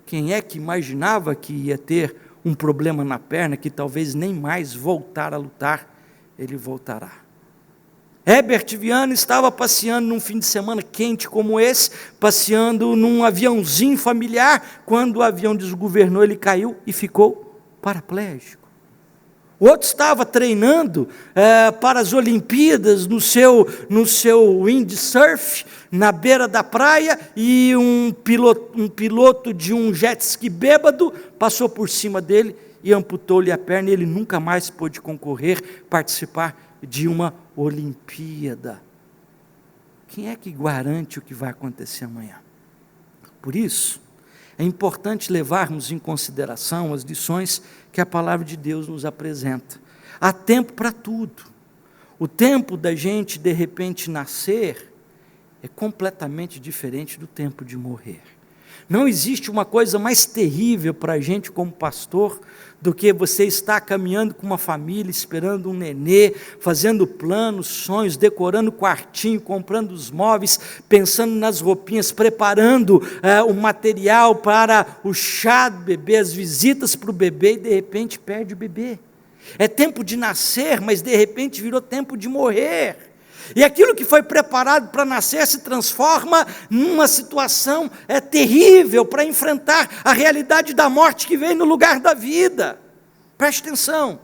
Quem é que imaginava que ia ter um problema na perna, que talvez nem mais voltar a lutar? Ele voltará. Herbert Viana estava passeando num fim de semana quente como esse, passeando num aviãozinho familiar, quando o avião desgovernou, ele caiu e ficou paraplégico. O outro estava treinando para as Olimpíadas no seu windsurf, na beira da praia, e um piloto de um jet ski bêbado passou por cima dele e amputou-lhe a perna, e ele nunca mais pôde concorrer, participar de uma Olimpíada. Quem é que garante o que vai acontecer amanhã? Por isso, é importante levarmos em consideração as lições que a palavra de Deus nos apresenta. Há tempo para tudo. O tempo da gente, de repente, nascer é completamente diferente do tempo de morrer. Não existe uma coisa mais terrível para a gente como pastor do que você estar caminhando com uma família, esperando um nenê, fazendo planos, sonhos, decorando o quartinho, comprando os móveis, pensando nas roupinhas, preparando o material para o chá do bebê, as visitas para o bebê, e de repente perde o bebê. É tempo de nascer, mas de repente virou tempo de morrer. E aquilo que foi preparado para nascer se transforma numa situação terrível para enfrentar a realidade da morte que vem no lugar da vida. Preste atenção.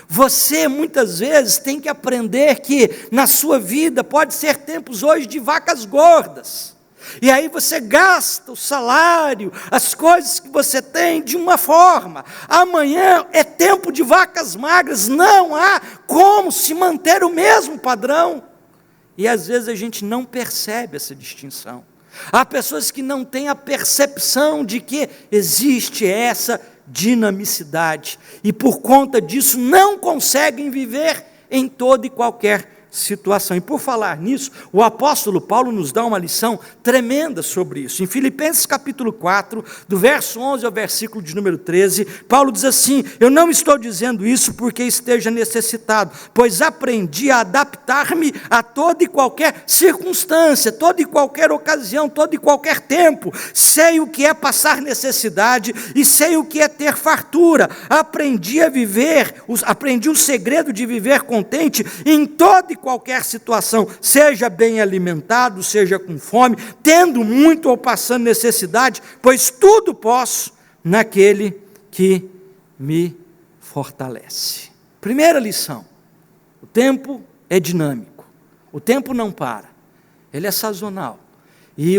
Você muitas vezes tem que aprender que na sua vida pode ser tempos hoje de vacas gordas. E aí você gasta o salário, as coisas que você tem de uma forma. Amanhã é tempo de vacas magras, não há como se manter o mesmo padrão. E às vezes a gente não percebe essa distinção. Há pessoas que não têm a percepção de que existe essa dinamicidade, e por conta disso não conseguem viver em toda e qualquer situação. E por falar nisso, o apóstolo Paulo nos dá uma lição tremenda sobre isso. Em Filipenses capítulo 4, do verso 11 ao versículo de número 13, Paulo diz assim: eu não estou dizendo isso porque esteja necessitado, pois aprendi a adaptar-me a toda e qualquer circunstância, toda e qualquer ocasião, todo e qualquer tempo. Sei o que é passar necessidade e sei o que é ter fartura. Aprendi o segredo de viver contente em toda e qualquer situação, seja bem alimentado, seja com fome, tendo muito ou passando necessidade, pois tudo posso naquele que me fortalece. Primeira lição: o tempo é dinâmico, o tempo não para, ele é sazonal, e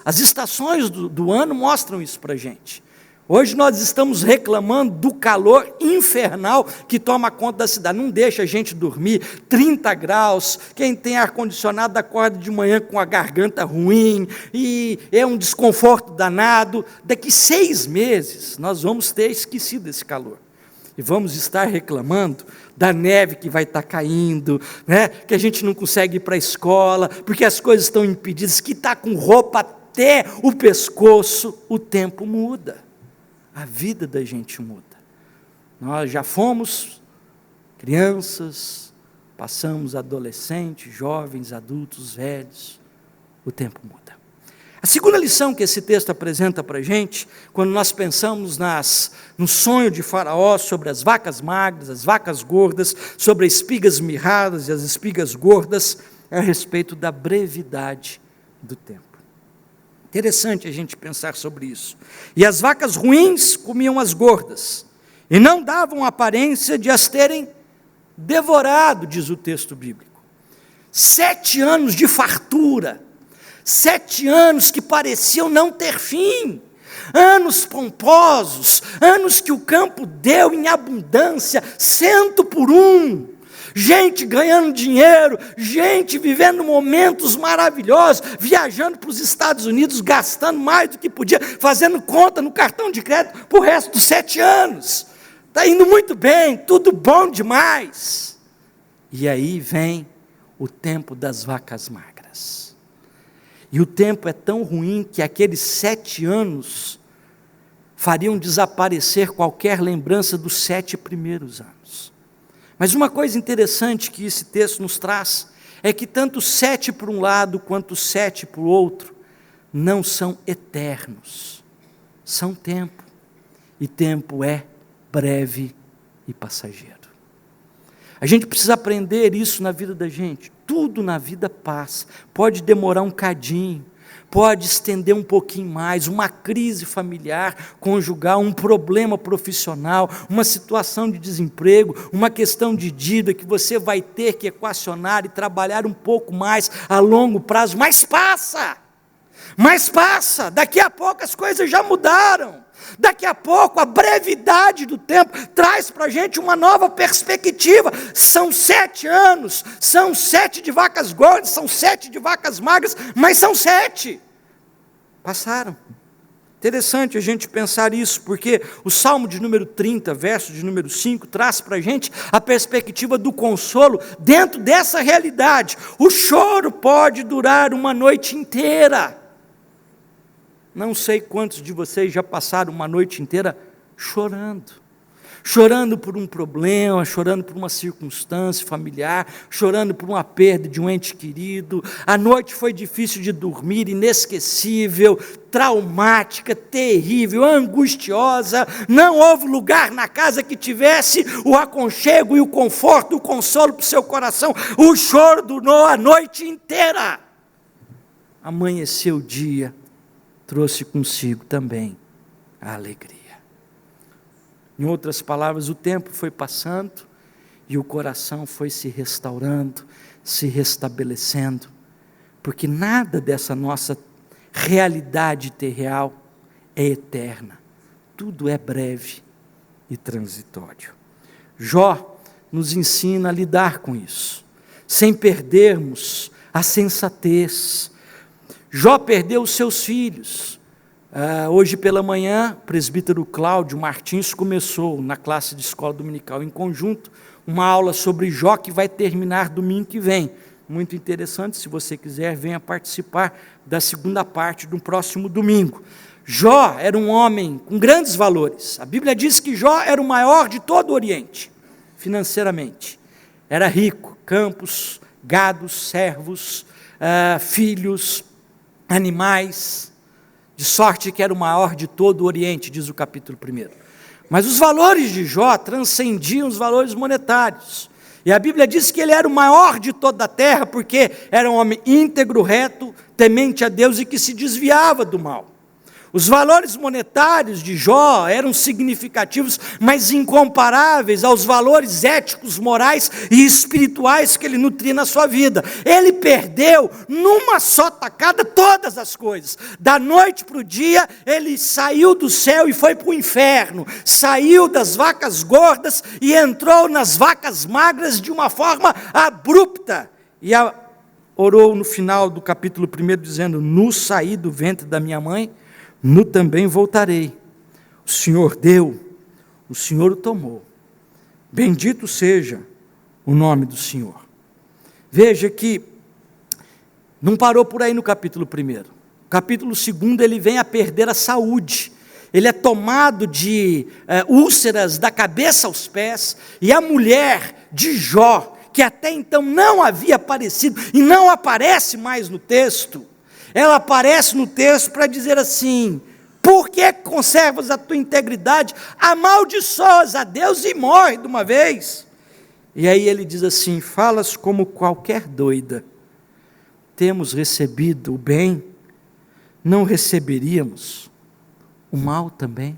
as estações do ano mostram isso para a gente. Hoje nós estamos reclamando do calor infernal que toma conta da cidade, não deixa a gente dormir, 30 graus, quem tem ar-condicionado acorda de manhã com a garganta ruim, e é um desconforto danado. Daqui 6 meses nós vamos ter esquecido esse calor, e vamos estar reclamando da neve que vai estar caindo, né? Que a gente não consegue ir para a escola, porque as coisas estão impedidas, que está com roupa até o pescoço. O tempo muda. A vida da gente muda. Nós já fomos crianças, passamos adolescentes, jovens, adultos, velhos. O tempo muda. A segunda lição que esse texto apresenta para a gente, quando nós pensamos no sonho de Faraó sobre as vacas magras, as vacas gordas, sobre as espigas mirradas e as espigas gordas, é a respeito da brevidade do tempo. Interessante a gente pensar sobre isso. E as vacas ruins comiam as gordas, e não davam aparência de as terem devorado, diz o texto bíblico. 7 anos de fartura, 7 anos que pareciam não ter fim, anos pomposos, anos que o campo deu em abundância, 100 por 1. Gente ganhando dinheiro, gente vivendo momentos maravilhosos, viajando para os Estados Unidos, gastando mais do que podia, fazendo conta no cartão de crédito para o resto dos 7 anos. Está indo muito bem, tudo bom demais. E aí vem o tempo das vacas magras. E o tempo é tão ruim que aqueles 7 anos fariam desaparecer qualquer lembrança dos 7 primeiros anos. Mas uma coisa interessante que esse texto nos traz é que tanto 7 por um lado quanto 7 por outro não são eternos, são tempo, e tempo é breve e passageiro. A gente precisa aprender isso na vida da gente. Tudo na vida passa, pode demorar um cadinho, pode estender um pouquinho mais, uma crise familiar, conjugal, um problema profissional, uma situação de desemprego, uma questão de dívida que você vai ter que equacionar e trabalhar um pouco mais a longo prazo, mas passa, daqui a pouco as coisas já mudaram, daqui a pouco a brevidade do tempo traz para a gente uma nova perspectiva. São 7 anos, são 7 de vacas gordas, são 7 de vacas magras, mas são 7, passaram. Interessante a gente pensar isso, porque o Salmo de número 30, verso de número 5, traz para a gente a perspectiva do consolo dentro dessa realidade. O choro pode durar uma noite inteira. Não sei quantos de vocês já passaram uma noite inteira chorando por um problema, chorando por uma circunstância familiar, chorando por uma perda de um ente querido. A noite foi difícil de dormir, inesquecível, traumática, terrível, angustiosa. Não houve lugar na casa que tivesse o aconchego e o conforto, o consolo para o seu coração. O choro durou a noite inteira. Amanheceu o dia, trouxe consigo também a alegria. Em outras palavras, o tempo foi passando e o coração foi se restaurando, se restabelecendo, porque nada dessa nossa realidade terreal é eterna, tudo é breve e transitório. Jó nos ensina a lidar com isso, sem perdermos a sensatez. Jó perdeu os seus filhos. Hoje pela manhã, o presbítero Cláudio Martins começou na classe de escola dominical em conjunto, uma aula sobre Jó que vai terminar domingo que vem. Muito interessante, se você quiser, venha participar da segunda parte do próximo domingo. Jó era um homem com grandes valores. A Bíblia diz que Jó era o maior de todo o Oriente, financeiramente. Era rico, campos, gados, servos, filhos, animais, de sorte que era o maior de todo o Oriente, diz o capítulo 1. Mas os valores de Jó transcendiam os valores monetários. E a Bíblia diz que ele era o maior de toda a terra, porque era um homem íntegro, reto, temente a Deus e que se desviava do mal. Os valores monetários de Jó eram significativos, mas incomparáveis aos valores éticos, morais e espirituais que ele nutria na sua vida. Ele perdeu numa só tacada todas as coisas. Da noite para o dia, ele saiu do céu e foi para o inferno. Saiu das vacas gordas e entrou nas vacas magras de uma forma abrupta. E orou no final do capítulo 1, dizendo: "Nu saí do ventre da minha mãe, nu também voltarei. O Senhor deu, o Senhor o tomou. Bendito seja o nome do Senhor." Veja que não parou por aí no capítulo 1. Capítulo 2, ele vem a perder a saúde. Ele é tomado de úlceras da cabeça aos pés, e a mulher de Jó, que até então não havia aparecido e não aparece mais no texto, ela aparece no texto para dizer assim: "Por que conservas a tua integridade? Amaldiçoas a Deus e morre de uma vez." E aí ele diz assim: "Falas como qualquer doida. Temos recebido o bem, não receberíamos o mal também?"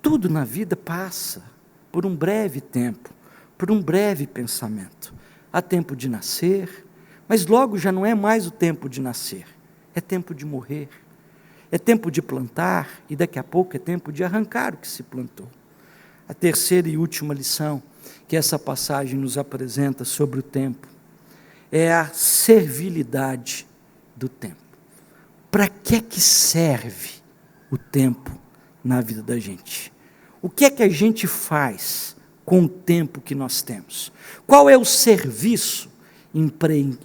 Tudo na vida passa por um breve tempo, por um breve pensamento. Há tempo de nascer, mas logo já não é mais o tempo de nascer, é tempo de morrer, é tempo de plantar, e daqui a pouco é tempo de arrancar o que se plantou. A terceira e última lição que essa passagem nos apresenta sobre o tempo é a servilidade do tempo. Para que serve o tempo na vida da gente? O que é que a gente faz com o tempo que nós temos? Qual é o serviço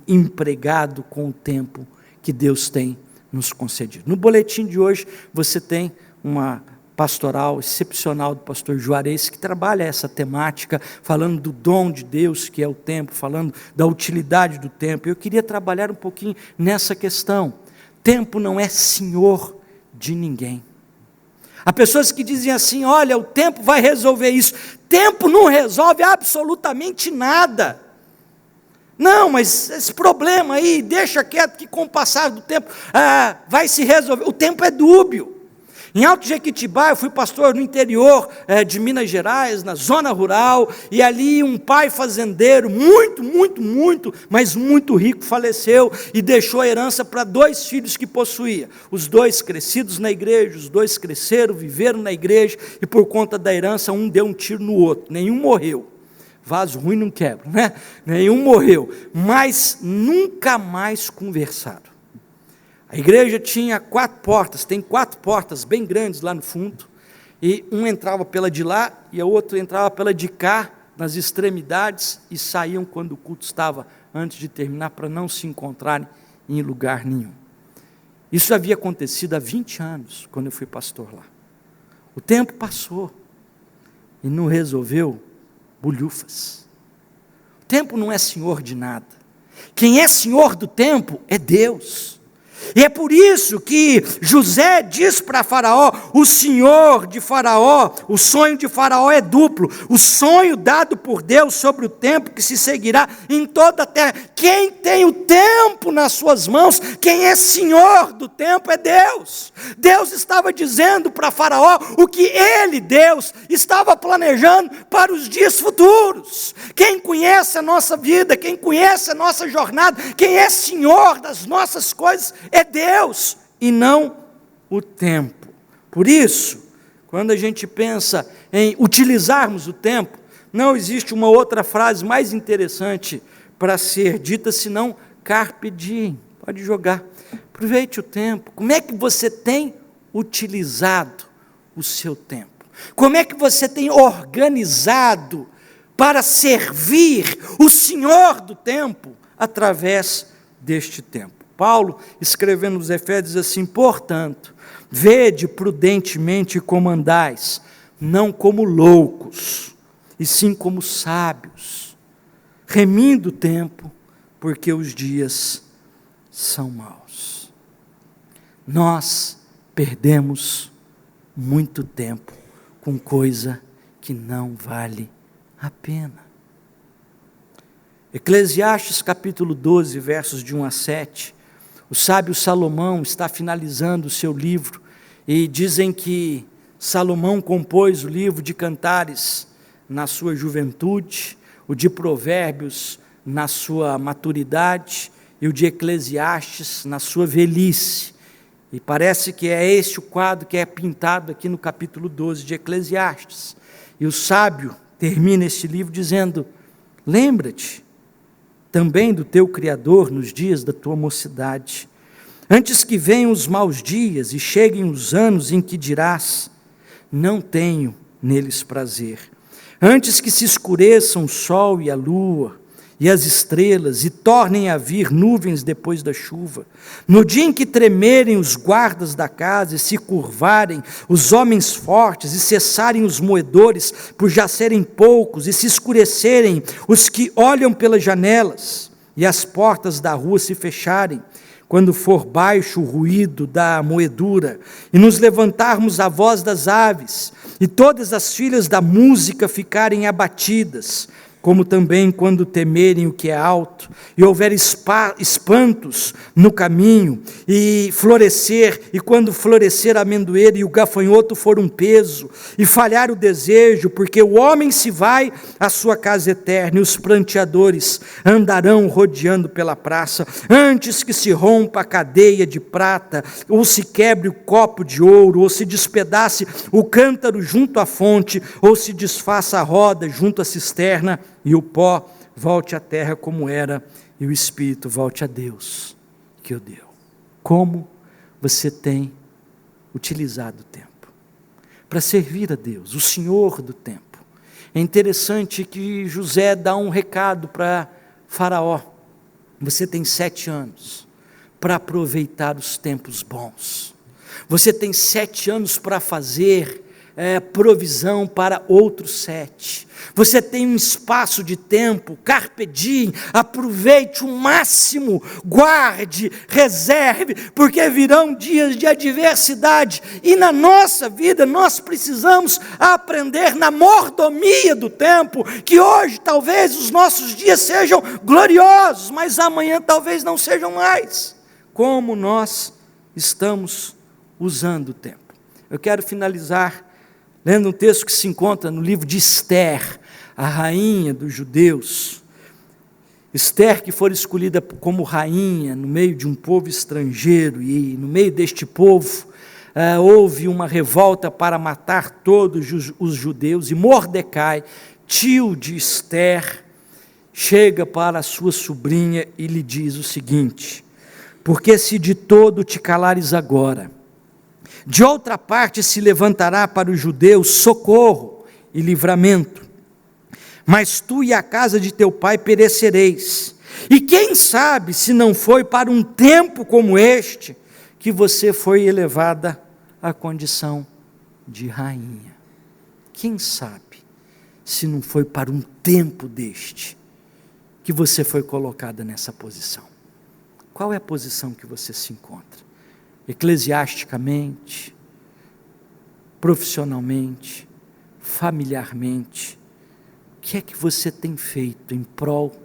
empregado com o tempo que Deus tem nos concedido? No boletim de hoje você tem uma pastoral excepcional do pastor Juarez, que trabalha essa temática, falando do dom de Deus que é o tempo, falando da utilidade do tempo. Eu queria trabalhar um pouquinho nessa questão. Tempo não é senhor de ninguém. Há pessoas que dizem assim: "Olha, o tempo vai resolver isso." Tempo não resolve absolutamente nada. Não, mas esse problema aí, deixa quieto que com o passar do tempo vai se resolver. O tempo é dúbio. Em Alto Jequitibá, eu fui pastor no interior de Minas Gerais, na zona rural, e ali um pai fazendeiro, mas muito rico, faleceu e deixou a herança para 2 filhos que possuía. Os 2 crescidos na igreja, os 2 cresceram, viveram na igreja, e por conta da herança, um deu um tiro no outro, nenhum morreu. Vaso ruim não quebra, né? Nenhum morreu, mas nunca mais conversaram. A igreja tinha 4 portas, tem 4 portas bem grandes lá no fundo, e um entrava pela de lá, e a outra entrava pela de cá, nas extremidades, e saíam quando o culto estava antes de terminar, para não se encontrarem em lugar nenhum. Isso havia acontecido há 20 anos, quando eu fui pastor lá. O tempo passou, e não resolveu bolhufas. O tempo não é senhor de nada. Quem é senhor do tempo é Deus. E é por isso que José diz para Faraó: o senhor de Faraó, o sonho de Faraó é duplo. O sonho dado por Deus sobre o tempo que se seguirá em toda a terra. Quem tem o tempo nas suas mãos, quem é senhor do tempo é Deus. Deus estava dizendo para Faraó o que ele, Deus, estava planejando para os dias futuros. Quem conhece a nossa vida, quem conhece a nossa jornada, quem é senhor das nossas coisas é Deus e não o tempo. Por isso, quando a gente pensa em utilizarmos o tempo, não existe uma outra frase mais interessante para ser dita senão carpe diem. Pode jogar. Aproveite o tempo. Como é que você tem utilizado o seu tempo? Como é que você tem organizado para servir o Senhor do tempo através deste tempo? Paulo, escrevendo aos Efésios assim: portanto, vede prudentemente como andais, não como loucos, e sim como sábios, remindo o tempo, porque os dias são maus. Nós perdemos muito tempo com coisa que não vale a pena. Eclesiastes capítulo 12, versos de 1 a 7, o sábio Salomão está finalizando o seu livro, e dizem que Salomão compôs o livro de Cantares na sua juventude, o de Provérbios na sua maturidade, e o de Eclesiastes na sua velhice. E parece que é este o quadro que é pintado aqui no capítulo 12 de Eclesiastes. E o sábio termina este livro dizendo: lembra-te também do teu Criador nos dias da tua mocidade, antes que venham os maus dias e cheguem os anos em que dirás: não tenho neles prazer. Antes que se escureçam o sol e a lua e as estrelas, e tornem a vir nuvens depois da chuva, no dia em que tremerem os guardas da casa, e se curvarem os homens fortes, e cessarem os moedores, por já serem poucos, e se escurecerem os que olham pelas janelas, e as portas da rua se fecharem, quando for baixo o ruído da moedura, e nos levantarmos a voz das aves, e todas as filhas da música ficarem abatidas, como também quando temerem o que é alto, e houver espantos no caminho, e quando florescer a amendoeira e o gafanhoto for um peso, e falhar o desejo, porque o homem se vai à sua casa eterna, e os pranteadores andarão rodeando pela praça, antes que se rompa a cadeia de prata, ou se quebre o copo de ouro, ou se despedace o cântaro junto à fonte, ou se desfaça a roda junto à cisterna, e o pó volte à terra como era, e o Espírito volte a Deus que o deu. Como você tem utilizado o tempo para servir a Deus, o Senhor do tempo? É interessante que José dá um recado para Faraó: você tem 7 anos para aproveitar os tempos bons, você tem 7 anos para fazer provisão para outros 7. Você tem um espaço de tempo, carpe diem, aproveite o máximo, guarde, reserve, porque virão dias de adversidade, e na nossa vida nós precisamos aprender na mordomia do tempo, que hoje talvez os nossos dias sejam gloriosos, mas amanhã talvez não sejam mais. Como nós estamos usando o tempo? Eu quero finalizar lendo um texto que se encontra no livro de Esther, a rainha dos judeus. Esther, que foi escolhida como rainha no meio de um povo estrangeiro, e no meio deste povo houve uma revolta para matar todos os judeus, e Mordecai, tio de Esther, chega para a sua sobrinha e lhe diz o seguinte: porque se de todo te calares agora, de outra parte se levantará para os judeus socorro e livramento, mas tu e a casa de teu pai perecereis. E quem sabe se não foi para um tempo como este que você foi elevada à condição de rainha? Quem sabe se não foi para um tempo deste que você foi colocada nessa posição? Qual é a posição que você se encontra? Eclesiasticamente, profissionalmente, familiarmente, o que é que você tem feito em prol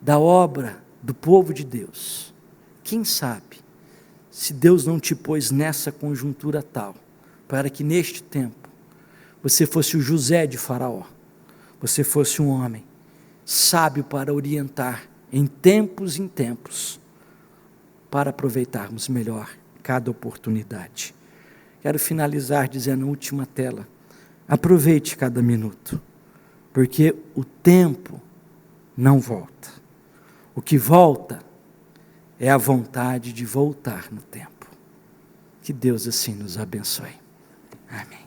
da obra do povo de Deus? Quem sabe, se Deus não te pôs nessa conjuntura tal, para que neste tempo, você fosse o José de Faraó, você fosse um homem sábio para orientar em tempos, para aproveitarmos melhor cada oportunidade. Quero finalizar dizendo na última tela: aproveite cada minuto, porque o tempo não volta. O que volta é a vontade de voltar no tempo. Que Deus assim nos abençoe. Amém.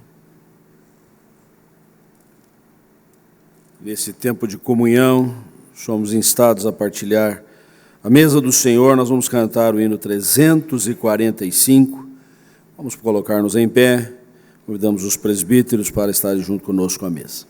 Nesse tempo de comunhão, somos instados a partilhar a mesa do Senhor. Nós vamos cantar o hino 345. Vamos colocar-nos em pé. Convidamos os presbíteros para estarem junto conosco à mesa.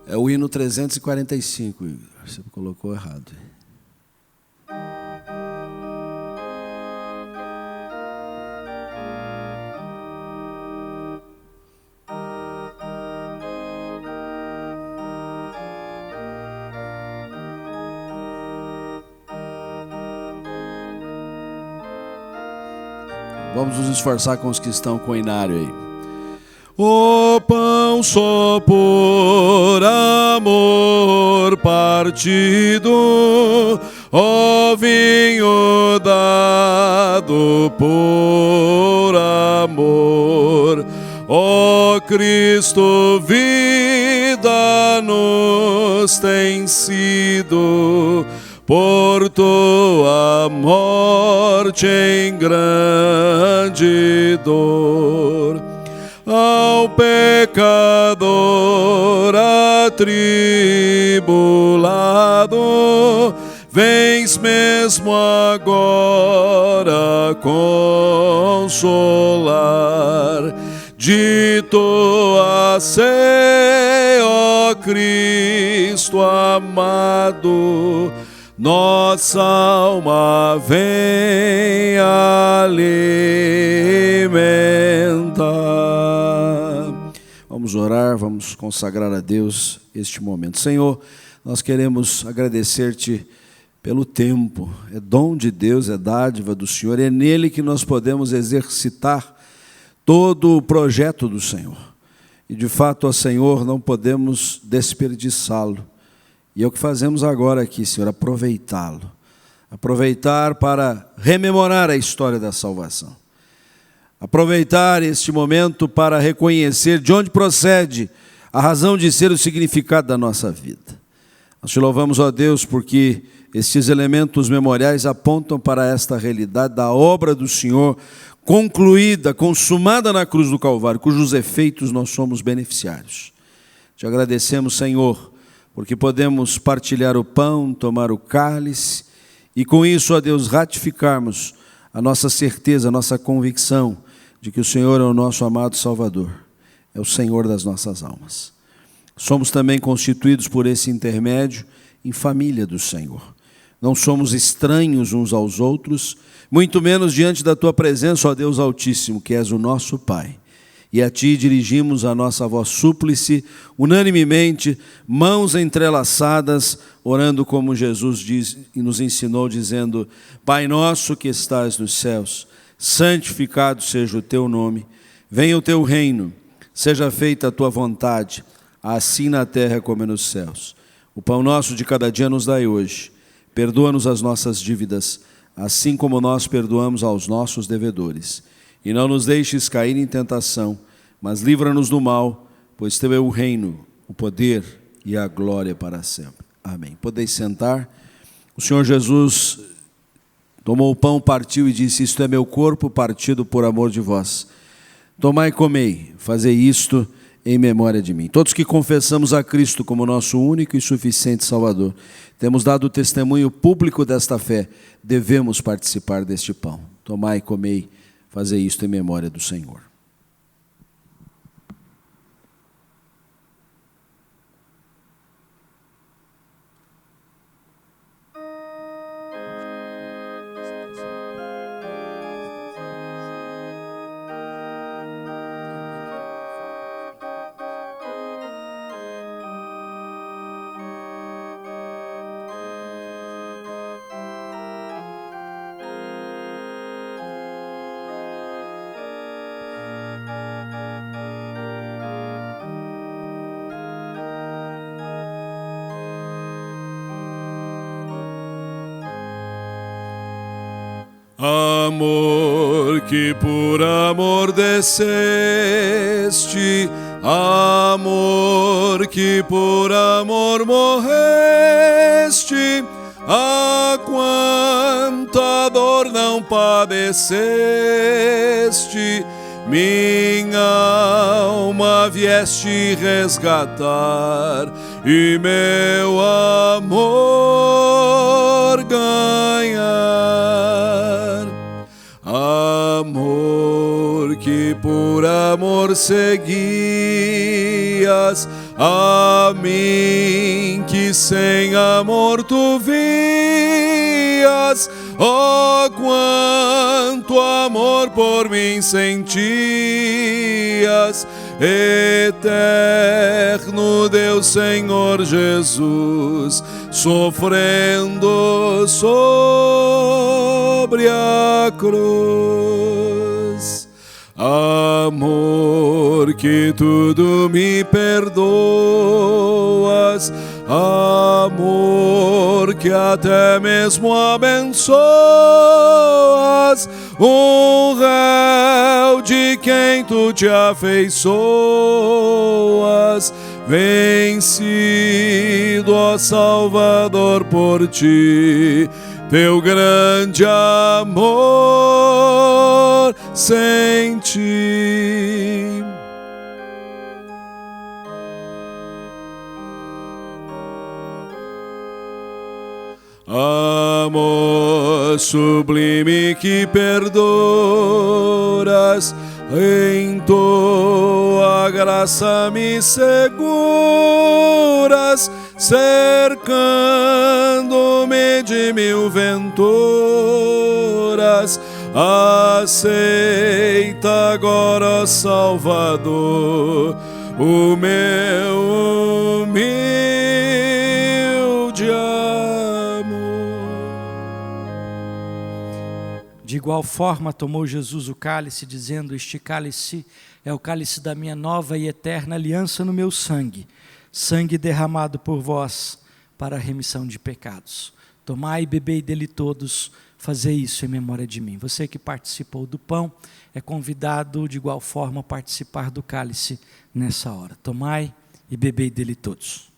É o hino 345, Igor. Você colocou errado. Vamos nos esforçar com os que estão com o inário aí. O pão só por amor partido, o vinho dado por amor, ó Cristo, vida nos tem sido, por tua morte em grande dor. Ao pecador atribulado, vens mesmo agora consolar. De tua sé, ó Cristo amado, nossa alma vem alimentar. Vamos orar, vamos consagrar a Deus este momento. Senhor, nós queremos agradecer-te pelo tempo. É dom de Deus, é dádiva do Senhor, é nele que nós podemos exercitar todo o projeto do Senhor. E de fato, ó Senhor, não podemos desperdiçá-lo. E é o que fazemos agora aqui, Senhor, aproveitá-lo. Aproveitar para rememorar a história da salvação. Aproveitar este momento para reconhecer de onde procede a razão de ser, o significado da nossa vida. Nós te louvamos, ó Deus, porque estes elementos memoriais apontam para esta realidade da obra do Senhor concluída, consumada na cruz do Calvário, cujos efeitos nós somos beneficiários. Te agradecemos, Senhor, porque podemos partilhar o pão, tomar o cálice, e com isso, ó Deus, ratificarmos a nossa certeza, a nossa convicção de que o Senhor é o nosso amado Salvador, é o Senhor das nossas almas. Somos também constituídos por esse intermédio em família do Senhor. Não somos estranhos uns aos outros, muito menos diante da Tua presença, ó Deus Altíssimo, que és o nosso Pai. E a Ti dirigimos a nossa voz súplice, unanimemente, mãos entrelaçadas, orando como Jesus diz e nos ensinou, dizendo: Pai nosso que estás nos céus, santificado seja o Teu nome, venha o Teu reino, seja feita a Tua vontade, assim na terra como nos céus. O pão nosso de cada dia nos dai hoje, perdoa-nos as nossas dívidas, assim como nós perdoamos aos nossos devedores. E não nos deixes cair em tentação, mas livra-nos do mal, pois Teu é o reino, o poder e a glória para sempre. Amém. Podeis sentar. O Senhor Jesus tomou o pão, partiu e disse: Isto é meu corpo partido por amor de vós. Tomai e comei, fazei isto em memória de mim. Todos que confessamos a Cristo como nosso único e suficiente Salvador, temos dado o testemunho público desta fé, devemos participar deste pão. Tomai e comei, fazei isto em memória do Senhor. Amor que por amor desceste, amor que por amor morreste, a quanta dor não padeceste, minha alma vieste resgatar e meu amor ganhar. Amor que por amor seguias, a mim que sem amor tu vias, oh, quanto amor por mim sentias, eterno Deus Senhor Jesus, sofrendo sobre a cruz. Amor que tudo me perdoas, amor que até mesmo abençoas, um réu de quem tu te afeiçoas, vencido, ó Salvador, por ti, teu grande amor senti. Amor sublime que perdoas, em tua graça me seguras, cercando-me de mil venturas. Aceita agora, ó Salvador, o meu humilde amor. De igual forma tomou Jesus o cálice, dizendo: este cálice é o cálice da minha nova e eterna aliança no meu sangue, sangue derramado por vós para a remissão de pecados. Tomai e bebei dele todos, fazei isso em memória de mim. Você que participou do pão é convidado de igual forma a participar do cálice nessa hora. Tomai e bebei dele todos.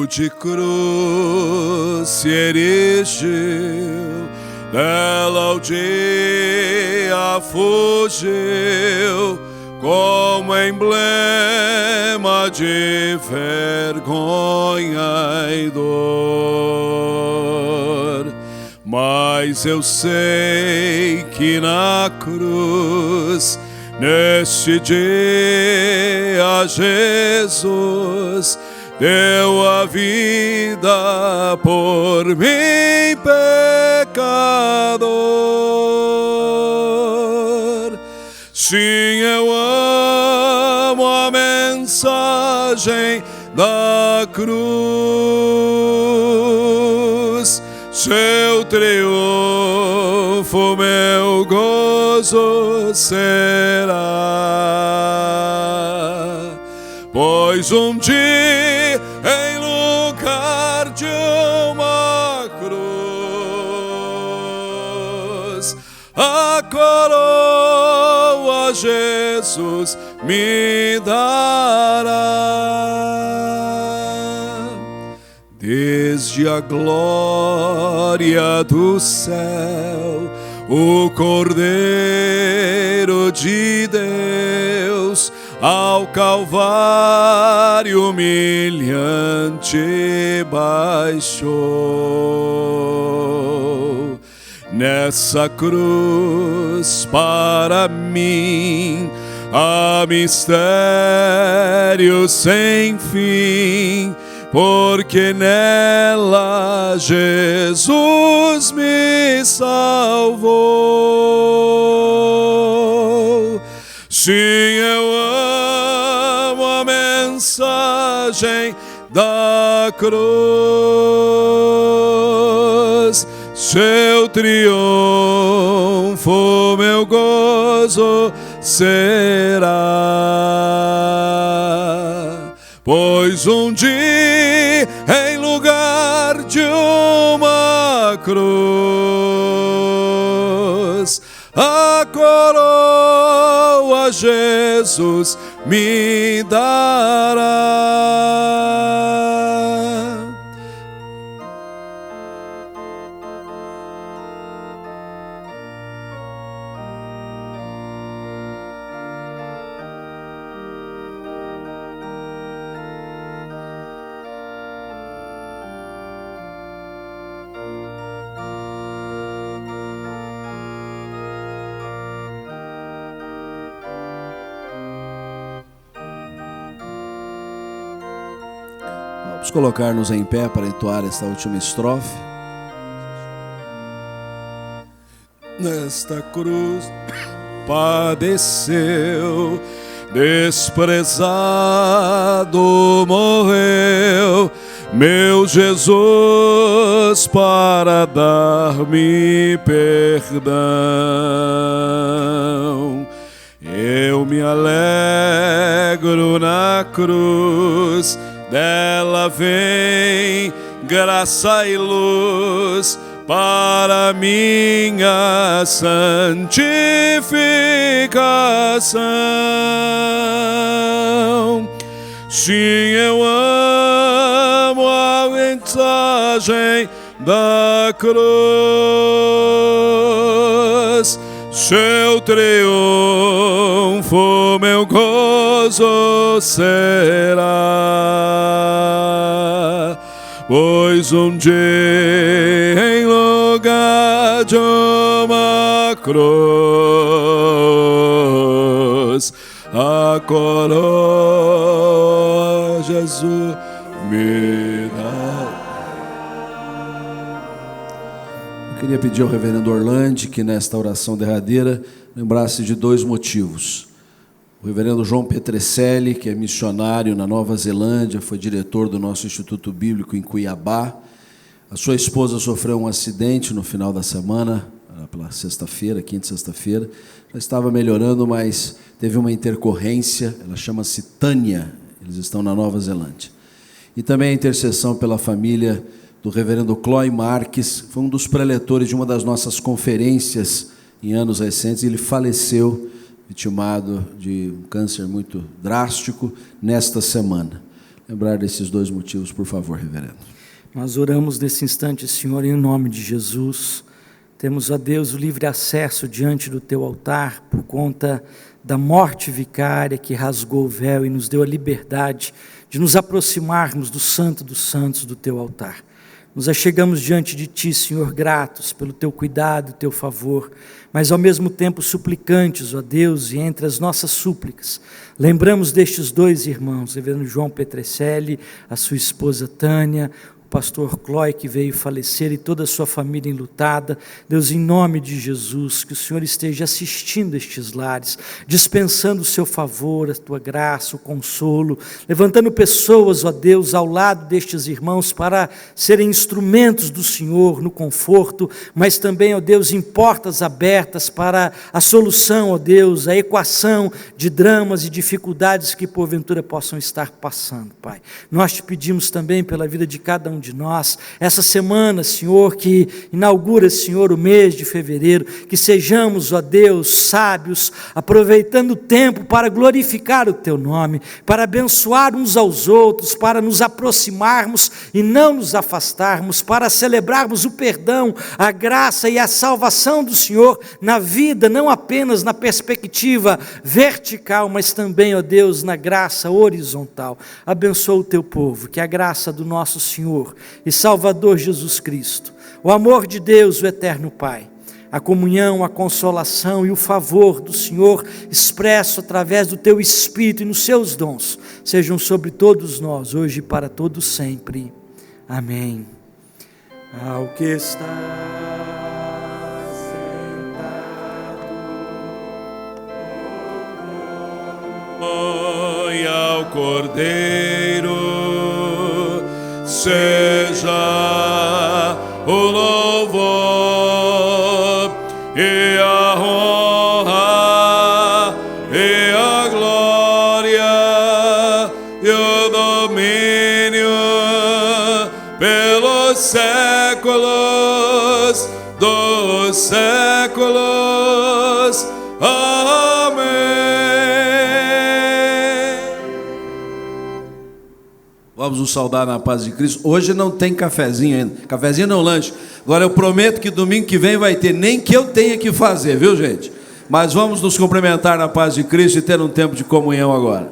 De cruz se erigiu, dela o dia fugiu, como emblema de vergonha e dor. Mas eu sei que na cruz, neste dia, Jesus deu a vida por mim, pecador. Sim, eu amo a mensagem da cruz, seu triunfo meu gozo será. Pois um dia, em lugar de uma cruz, a coroa Jesus me dará. Desde a glória do céu, o Cordeiro de Deus ao Calvário humilhante baixou. Nessa cruz para mim há mistério sem fim, porque nela Jesus me salvou. Sim, eu amo a mensagem da cruz, seu triunfo meu gozo será, pois um dia em lugar de uma cruz a coroa Jesus me dará. Vamos colocar-nos em pé para entoar esta última estrofe. Nesta cruz padeceu, desprezado morreu, meu Jesus para dar-me perdão. Eu me alegro na cruz, dela vem graça e luz para minha santificação. Sim, eu amo a mensagem da cruz, seu triunfo meu gozo será, pois um dia em lugar de uma cruz a coroa Jesus me dá. Eu queria pedir ao reverendo Orlando que nesta oração derradeira lembrasse de dois motivos. O reverendo João Petrecelli, que é missionário na Nova Zelândia, foi diretor do nosso Instituto Bíblico em Cuiabá. A sua esposa sofreu um acidente no final da semana, pela sexta-feira, quinta e sexta-feira. Já estava melhorando, mas teve uma intercorrência. Ela chama-se Tânia, eles estão na Nova Zelândia. E também a intercessão pela família do reverendo Cloy Marques, foi um dos preletores de uma das nossas conferências em anos recentes, e ele faleceu, vitimado de um câncer muito drástico, nesta semana. Lembrar desses dois motivos, por favor, reverendo. Nós oramos nesse instante, Senhor, em nome de Jesus. Temos, ó Deus, o livre acesso diante do Teu altar, por conta da morte vicária que rasgou o véu e nos deu a liberdade de nos aproximarmos do Santo dos Santos do Teu altar. Nos achegamos diante de Ti, Senhor, gratos pelo Teu cuidado, Teu favor, mas ao mesmo tempo suplicantes, ó Deus, e entre as nossas súplicas, lembramos destes dois irmãos, o reverendo João Petrecelli, a sua esposa Tânia, o pastor Cloy, que veio falecer, e toda a sua família enlutada. Deus, em nome de Jesus, que o Senhor esteja assistindo estes lares, dispensando o seu favor, a tua graça, o consolo, levantando pessoas, ó Deus, ao lado destes irmãos para serem instrumentos do Senhor no conforto, mas também, ó Deus, em portas abertas para a solução, ó Deus, a equação de dramas e dificuldades que porventura possam estar passando, Pai. Nós te pedimos também pela vida de cada um de nós. Essa semana, Senhor, que inaugura, Senhor, o mês de fevereiro, que sejamos, ó Deus, sábios, aproveitando o tempo para glorificar o Teu nome, para abençoar uns aos outros, para nos aproximarmos e não nos afastarmos, para celebrarmos o perdão, a graça e a salvação do Senhor na vida, não apenas na perspectiva vertical, mas também, ó Deus, na graça horizontal. Abençoa o Teu povo, que a graça do nosso Senhor e Salvador Jesus Cristo, o amor de Deus, o eterno Pai, a comunhão, a consolação e o favor do Senhor expresso através do Teu Espírito e nos Seus dons, sejam sobre todos nós, hoje e para todos sempre. Amém. Ao que está sentado e ao Cordeiro seja o louvor e a honra e a glória e o domínio pelos séculos dos séculos. Amém. Vamos nos saudar na paz de Cristo. Hoje não tem cafezinho ainda. Cafezinho não, lanche. Agora eu prometo que domingo que vem vai ter, nem que eu tenha que fazer, viu, gente? Mas vamos nos cumprimentar na paz de Cristo e ter um tempo de comunhão agora.